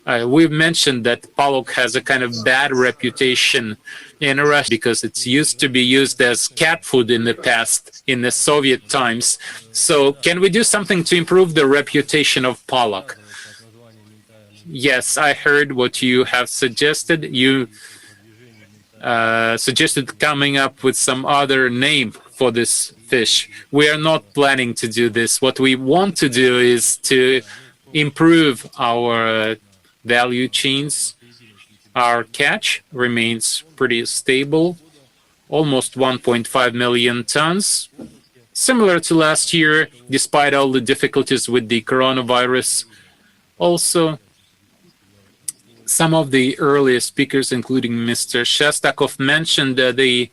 We've mentioned that pollock has a kind of bad reputation in Russia because it's used to be used as cat food in the past, in the Soviet times. So can we do something to improve the reputation of pollock? Yes, I heard what you have suggested. You suggested coming up with some other name for this fish. We are not planning to do this. What we want to do is to improve our value chains. Our catch remains pretty stable, almost 1.5 million tons, similar to last year, despite all the difficulties with the coronavirus. Also, some of the earlier speakers, including Mr. Shestakov, mentioned the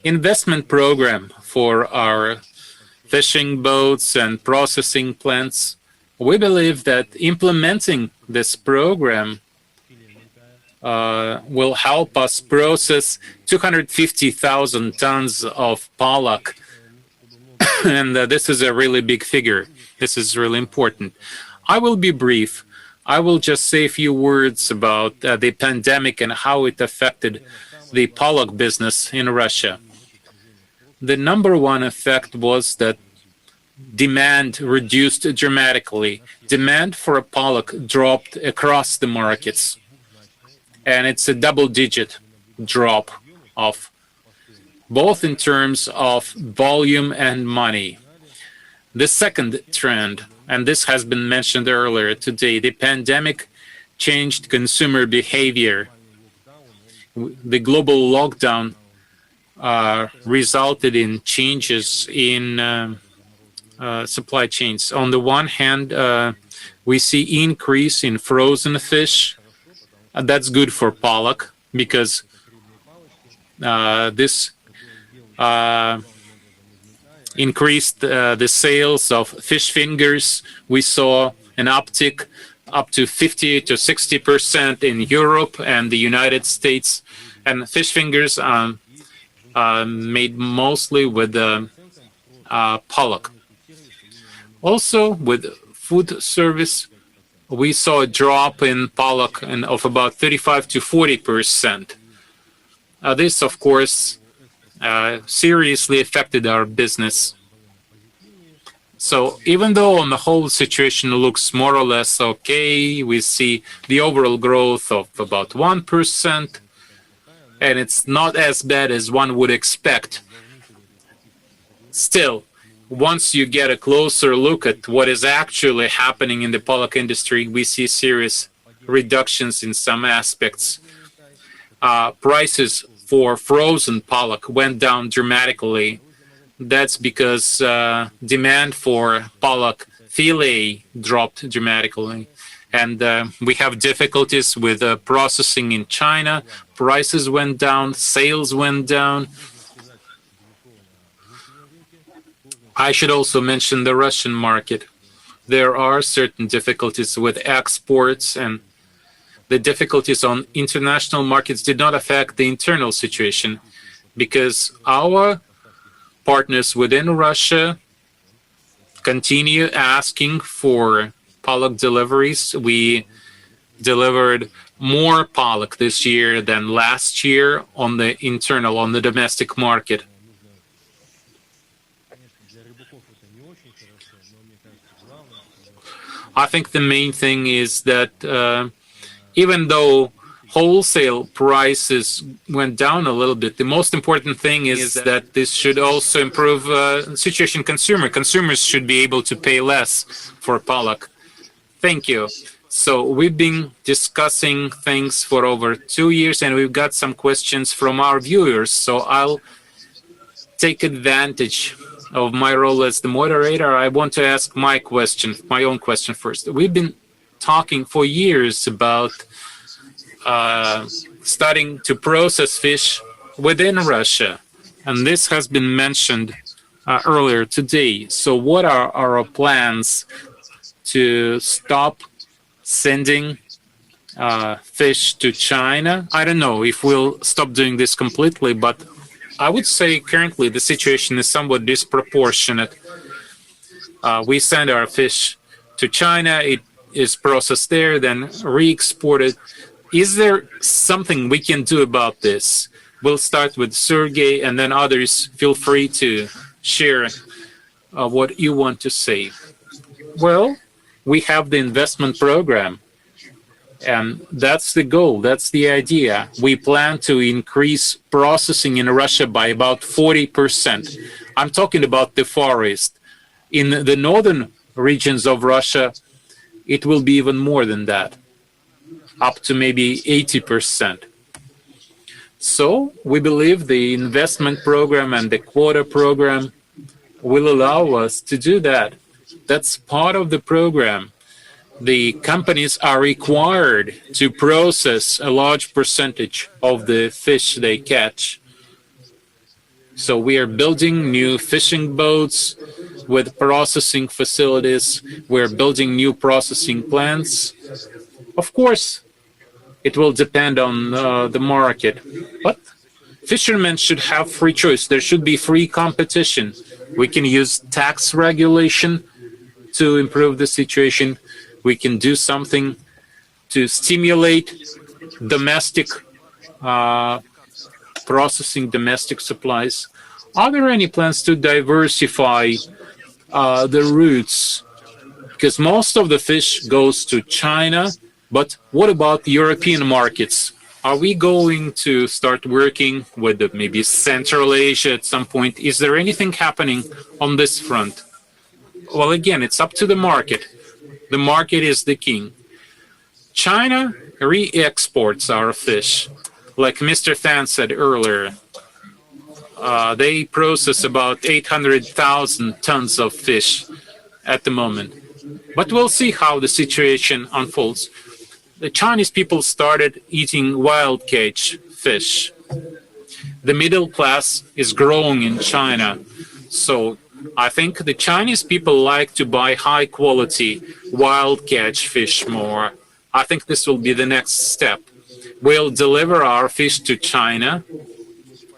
investment program for our fishing boats and processing plants. We believe that implementing this program will help us process 250,000 tons of pollock. And this is a really big figure. This is really important. I will be brief. I will just say a few words about the pandemic and how it affected the pollock business in Russia. The number one effect was that demand reduced dramatically. Demand for a pollock dropped across the markets, and it's a double-digit drop of both in terms of volume and money. The second trend, and this has been mentioned earlier today, the pandemic changed consumer behavior. The global lockdown resulted in changes in supply chains. On the one hand, we see increase in frozen fish. That's good for pollock because this increased the sales of fish fingers. We saw an uptick up to 50 to 60% in Europe and the United States. And fish fingers made mostly with pollock. Also, with food service, we saw a drop in pollock of about 35 to 40%. This, of course, seriously affected our business. So even though on the whole situation looks more or less okay, we see the overall growth of about 1%, and it's not as bad as one would expect. Still, once you get a closer look at what is actually happening in the pollock industry, we see serious reductions in some aspects. Prices for frozen pollock went down dramatically. That's because demand for pollock fillet dropped dramatically. And we have difficulties with processing in China. Prices went down, sales went down. I should also mention the Russian market. There are certain difficulties with exports, and the difficulties on international markets did not affect the internal situation because our partners within Russia continue asking for pollock deliveries. We delivered more pollock this year than last year on the internal, on the domestic market. I think the main thing is that even though wholesale prices went down a little bit, the most important thing is that this should also improve the situation consumers should be able to pay less for pollock. Thank you. So we've been discussing things for over 2 years, and we've got some questions from our viewers. So I'll take advantage of my role as the moderator. I want to ask my own question first. We've been talking for years about starting to process fish within Russia, and this has been mentioned earlier today. So what are our plans to stop sending fish to China? I don't know if we'll stop doing this completely, but I would say currently the situation is somewhat disproportionate. We send our fish to China, it is processed there, then re-exported. Is there something we can do about this? We'll start with Sergey, and then others feel free to share what you want to say. Well, we have the investment program. And that's the goal, that's the idea. We plan to increase processing in Russia by about 40%. I'm talking about the forest. In the northern regions of Russia, it will be even more than that, up to maybe 80%. So we believe the investment program and the quota program will allow us to do that. That's part of the program. The companies are required to process a large percentage of the fish they catch. So we are building new fishing boats with processing facilities. We're building new processing plants. Of course, it will depend on the market, but fishermen should have free choice. There should be free competition. We can use tax regulation to improve the situation. We can do something to stimulate domestic processing, domestic supplies. Are there any plans to diversify the routes? Because most of the fish goes to China, but what about the European markets? Are we going to start working with maybe Central Asia at some point? Is there anything happening on this front? Well, again, it's up to the market. The market is the king. China re-exports our fish. Like Mr. Fan said earlier, they process about 800,000 tons of fish at the moment. But we'll see how the situation unfolds. The Chinese people started eating wild catch fish. The middle class is growing in China. So I think the Chinese people like to buy high quality wild catch fish more. I think this will be the next step. We'll deliver our fish to China,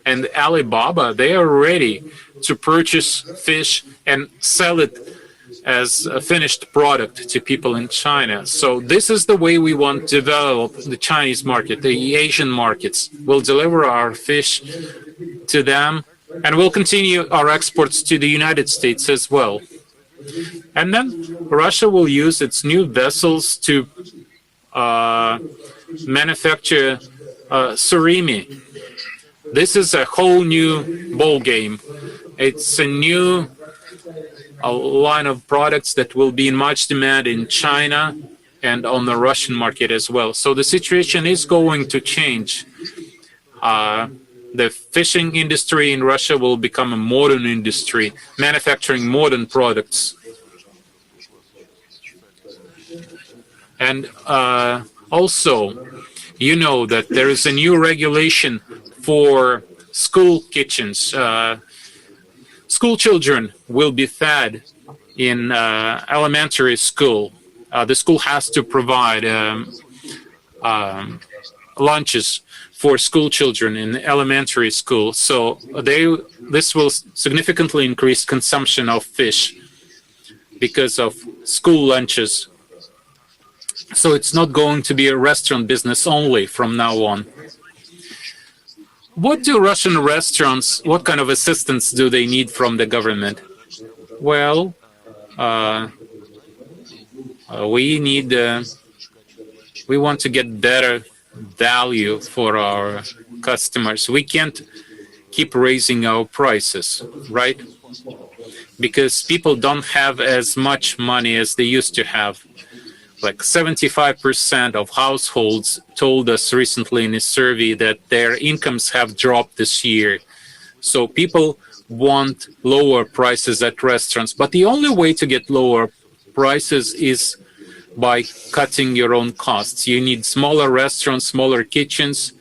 and Alibaba, they are ready to purchase fish and sell it as a finished product to people in China. So this is the way we want to develop the Chinese market, the Asian markets. We'll deliver our fish to them, and we'll continue our exports to the United States as well. And then Russia will use its new vessels to manufacture surimi. This is a whole new ball game. It's a new line of products that will be in much demand in China and on the Russian market as well. So the situation is going to change. The fishing industry in Russia will become a modern industry, manufacturing modern products. And also, you know that there is a new regulation for school kitchens. School children will be fed in elementary school. The school has to provide lunches for school children in elementary school. So this will significantly increase consumption of fish because of school lunches. So it's not going to be a restaurant business only from now on. What do Russian restaurants, what kind of assistance do they need from the government? Well, we want to get better value for our customers. We can't keep raising our prices, right? Because people don't have as much money as they used to have. Like 75% of households told us recently in a survey that their incomes have dropped this year. So people want lower prices at restaurants. But the only way to get lower prices is by cutting your own costs. You need smaller restaurants, smaller kitchens.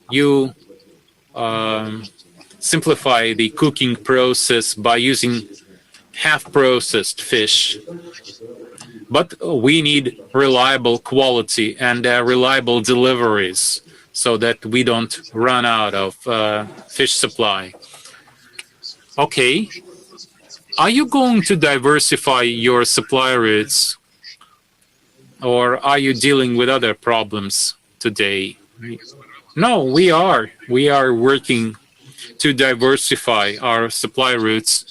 You simplify the cooking process by using half-processed fish. But we need reliable quality and reliable deliveries so that we don't run out of fish supply. Okay. Are you going to diversify your supply routes, or are you dealing with other problems today? No, we are. We are working to diversify our supply routes.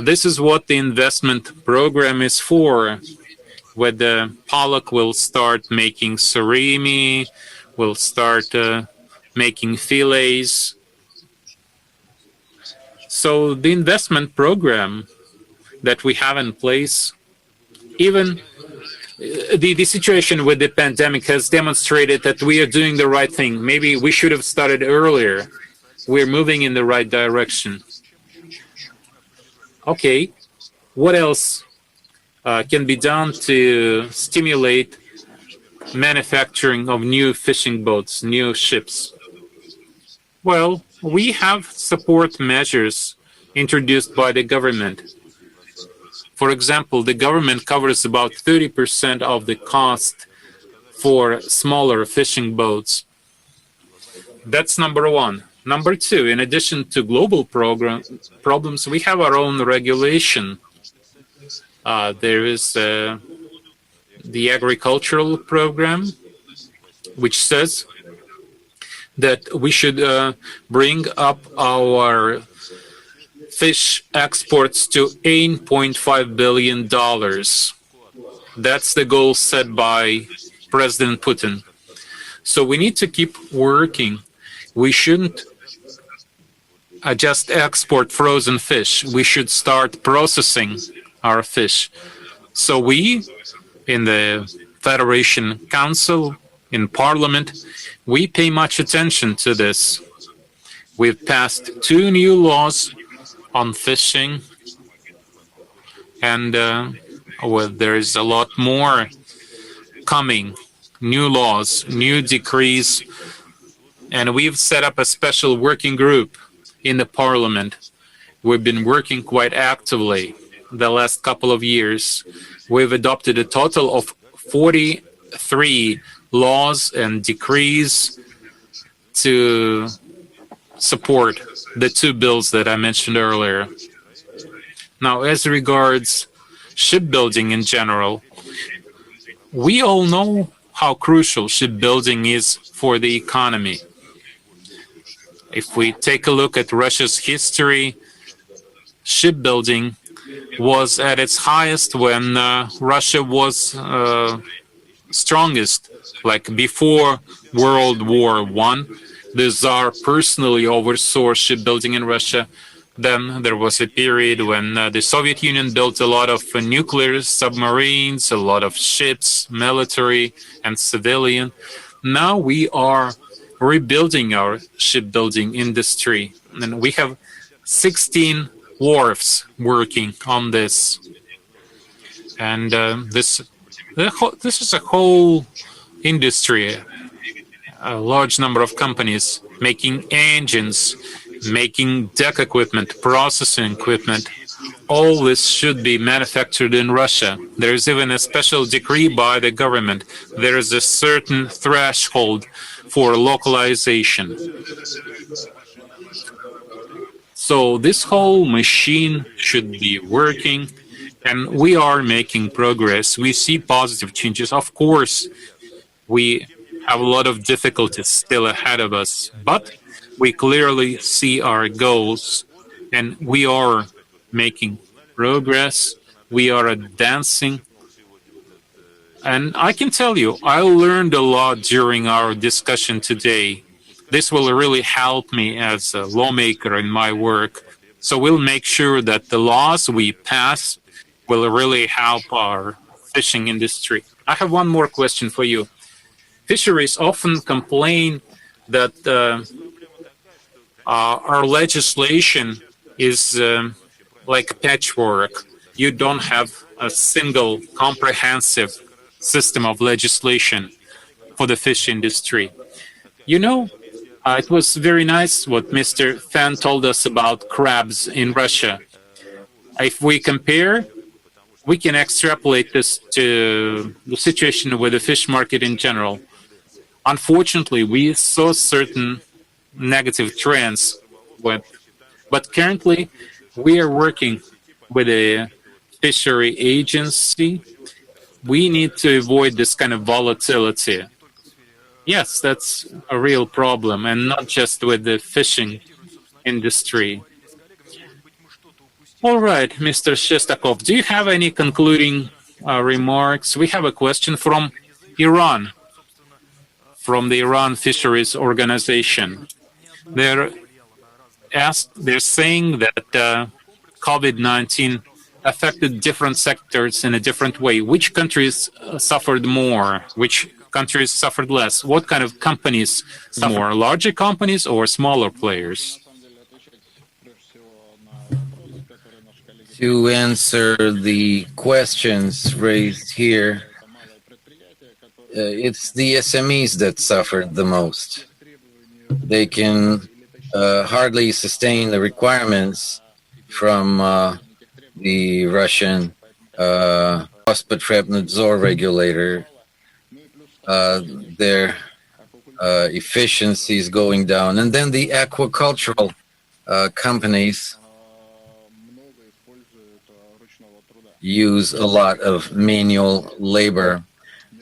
This is what the investment program is for, where the Pollock will start making surimi, will start making fillets. So the investment program that we have in place, even the situation with the pandemic has demonstrated that we are doing the right thing. Maybe we should have started earlier. We're moving in the right direction. Okay, what else can be done to stimulate manufacturing of new fishing boats, new ships? Well, we have support measures introduced by the government. For example, the government covers about 30% of the cost for smaller fishing boats. That's number one. Number two, in addition to global problems, we have our own regulation. There is the agricultural program, which says that we should bring up our fish exports to $8.5 billion. That's the goal set by President Putin. So we need to keep working. We shouldn't just export frozen fish. We should start processing our fish. So we, in the Federation Council, in Parliament, we pay much attention to this. We've passed 2 new laws on fishing, and there is a lot more coming. New laws, new decrees, and we've set up a special working group in the Parliament. We've been working quite actively the last couple of years. We've adopted a total of 43 laws and decrees to support the 2 bills that I mentioned earlier. Now, as regards shipbuilding in general, we all know how crucial shipbuilding is for the economy. If we take a look at Russia's history, shipbuilding was at its highest when Russia was strongest, like before World War I. The Tsar personally oversaw shipbuilding in Russia. Then there was a period when the Soviet Union built a lot of nuclear submarines, a lot of ships, military and civilian. Now we are rebuilding our shipbuilding industry. And we have 16 wharves working on this. And this is a whole industry, a large number of companies making engines, making deck equipment, processing equipment. All this should be manufactured in Russia. There is even a special decree by the government. There is a certain threshold for localization. So this whole machine should be working, and we are making progress. We see positive changes. Of course, we have a lot of difficulties still ahead of us, but we clearly see our goals, and we are making progress. We are advancing. And I can tell you, I learned a lot during our discussion today. This will really help me as a lawmaker in my work. So we'll make sure that the laws we pass will really help our fishing industry. I have one more question for you. Fisheries often complain that our legislation is like patchwork. You don't have a single comprehensive system of legislation for the fish industry. You know, it was very nice what Mr. Fan told us about crabs in Russia. If we compare, we can extrapolate this to the situation with the fish market in general. Unfortunately, we saw certain negative trends, but currently we are working with a fishery agency. We need to avoid this kind of volatility. Yes, that's a real problem, and not just with the fishing industry. All right, Mr. Shestakov, do you have any concluding remarks? We have a question from Iran, from the Iran Fisheries Organization. They're saying that COVID-19 affected different sectors in a different way. Which countries suffered more? Which countries suffered less? What kind of companies suffered more? Larger companies or smaller players? To answer the questions raised here, it's the SMEs that suffered the most. They can hardly sustain the requirements from the Russian Rospotrebnadzor regulator. Their efficiency is going down. And then the aquacultural companies use a lot of manual labor.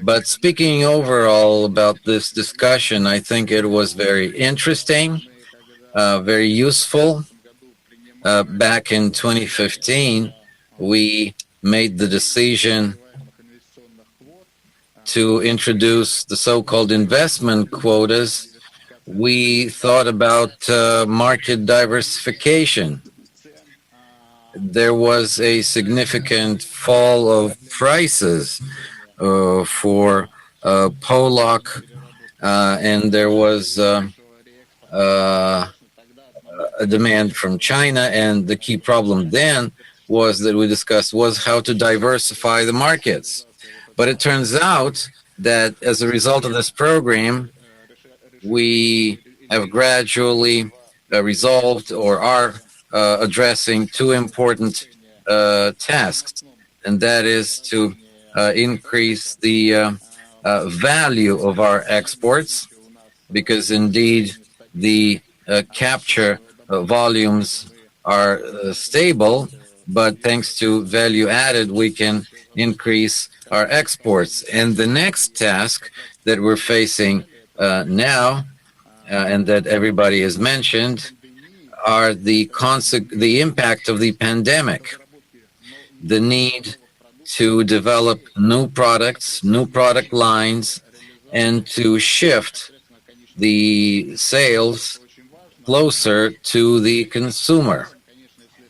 But speaking overall about this discussion, I think it was very interesting, very useful. Back in 2015, we made the decision to introduce the so-called investment quotas. We thought about market diversification. There was a significant fall of prices for Pollock, and there was a demand from China, and the key problem then was that we discussed was how to diversify the markets. But it turns out that as a result of this program, we have gradually resolved or are addressing two important tasks, and that is to increase the value of our exports, because indeed the capture volumes are stable, but thanks to value added, we can increase our exports. And the next task that we're facing now, and that everybody has mentioned, are the impact of the pandemic, the need to develop new products, new product lines, and to shift the sales closer to the consumer.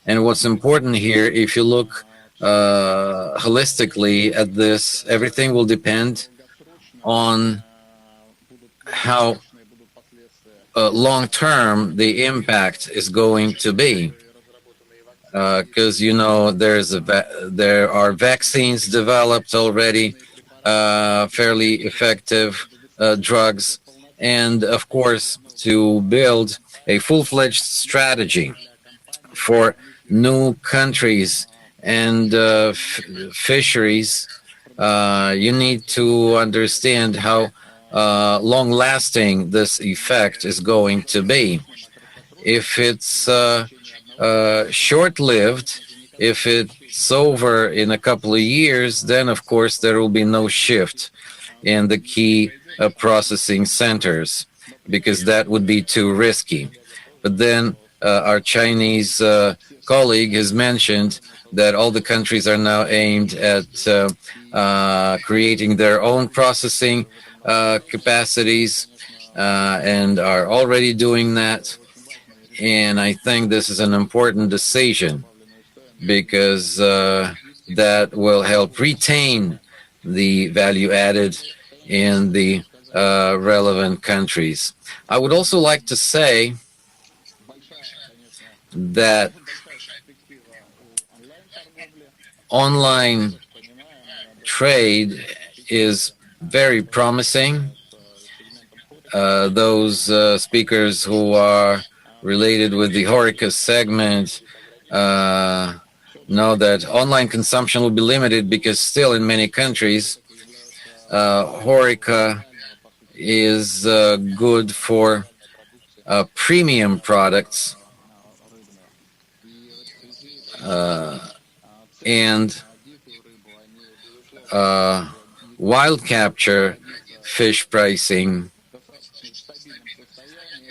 And what's important here, if you look holistically at this, everything will depend on how long term the impact is going to be. Because there are vaccines developed already, fairly effective drugs, and of course to build a full-fledged strategy for new countries and fisheries. You need to understand how long-lasting this effect is going to be. If it's short-lived, if it's over in a couple of years, then of course there will be no shift in the key processing centers, because that would be too risky. But then our Chinese colleague has mentioned that all the countries are now aimed at creating their own processing capacities and are already doing that. And I think this is an important decision, because that will help retain the value added in the relevant countries. I would also like to say that online trade is very promising. Those speakers who are related with the HoReCa segment know that online consumption will be limited, because still in many countries HoReCa is good for premium products and wild capture fish pricing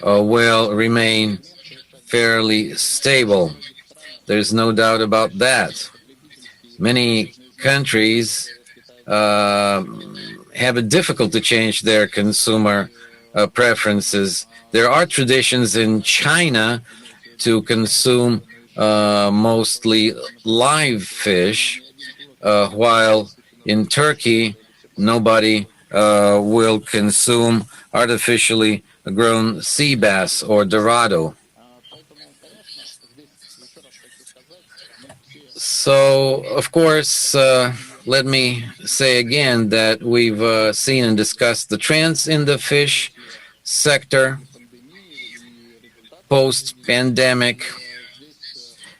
will remain fairly stable. There's no doubt about that. Many countries have it difficult to change their consumer preferences. There are traditions in China to consume mostly live fish, while in Turkey nobody will consume artificially grown sea bass or dorado. So, of course, let me say again that we've seen and discussed the trends in the fish sector post-pandemic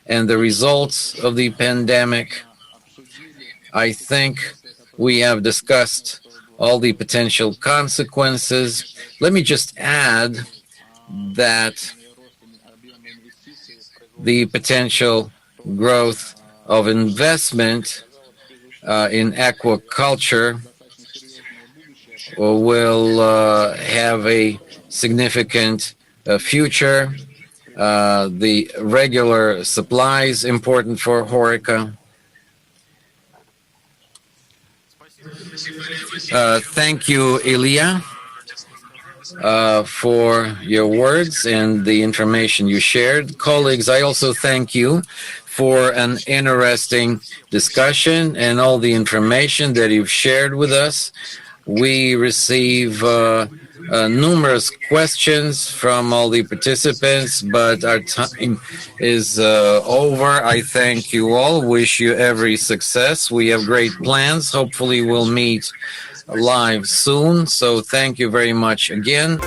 and the results of the pandemic. I think we have discussed all the potential consequences. Let me just add that the potential growth of investment in aquaculture will have a significant future. The regular supply is important for HoReCa. Thank you, Ilya, for your words and the information you shared. Colleagues, I also thank you for an interesting discussion and all the information that you've shared with us. We receive numerous questions from all the participants, but our time is over. I thank you all, wish you every success. We have great plans. Hopefully we'll meet live soon. So thank you very much again.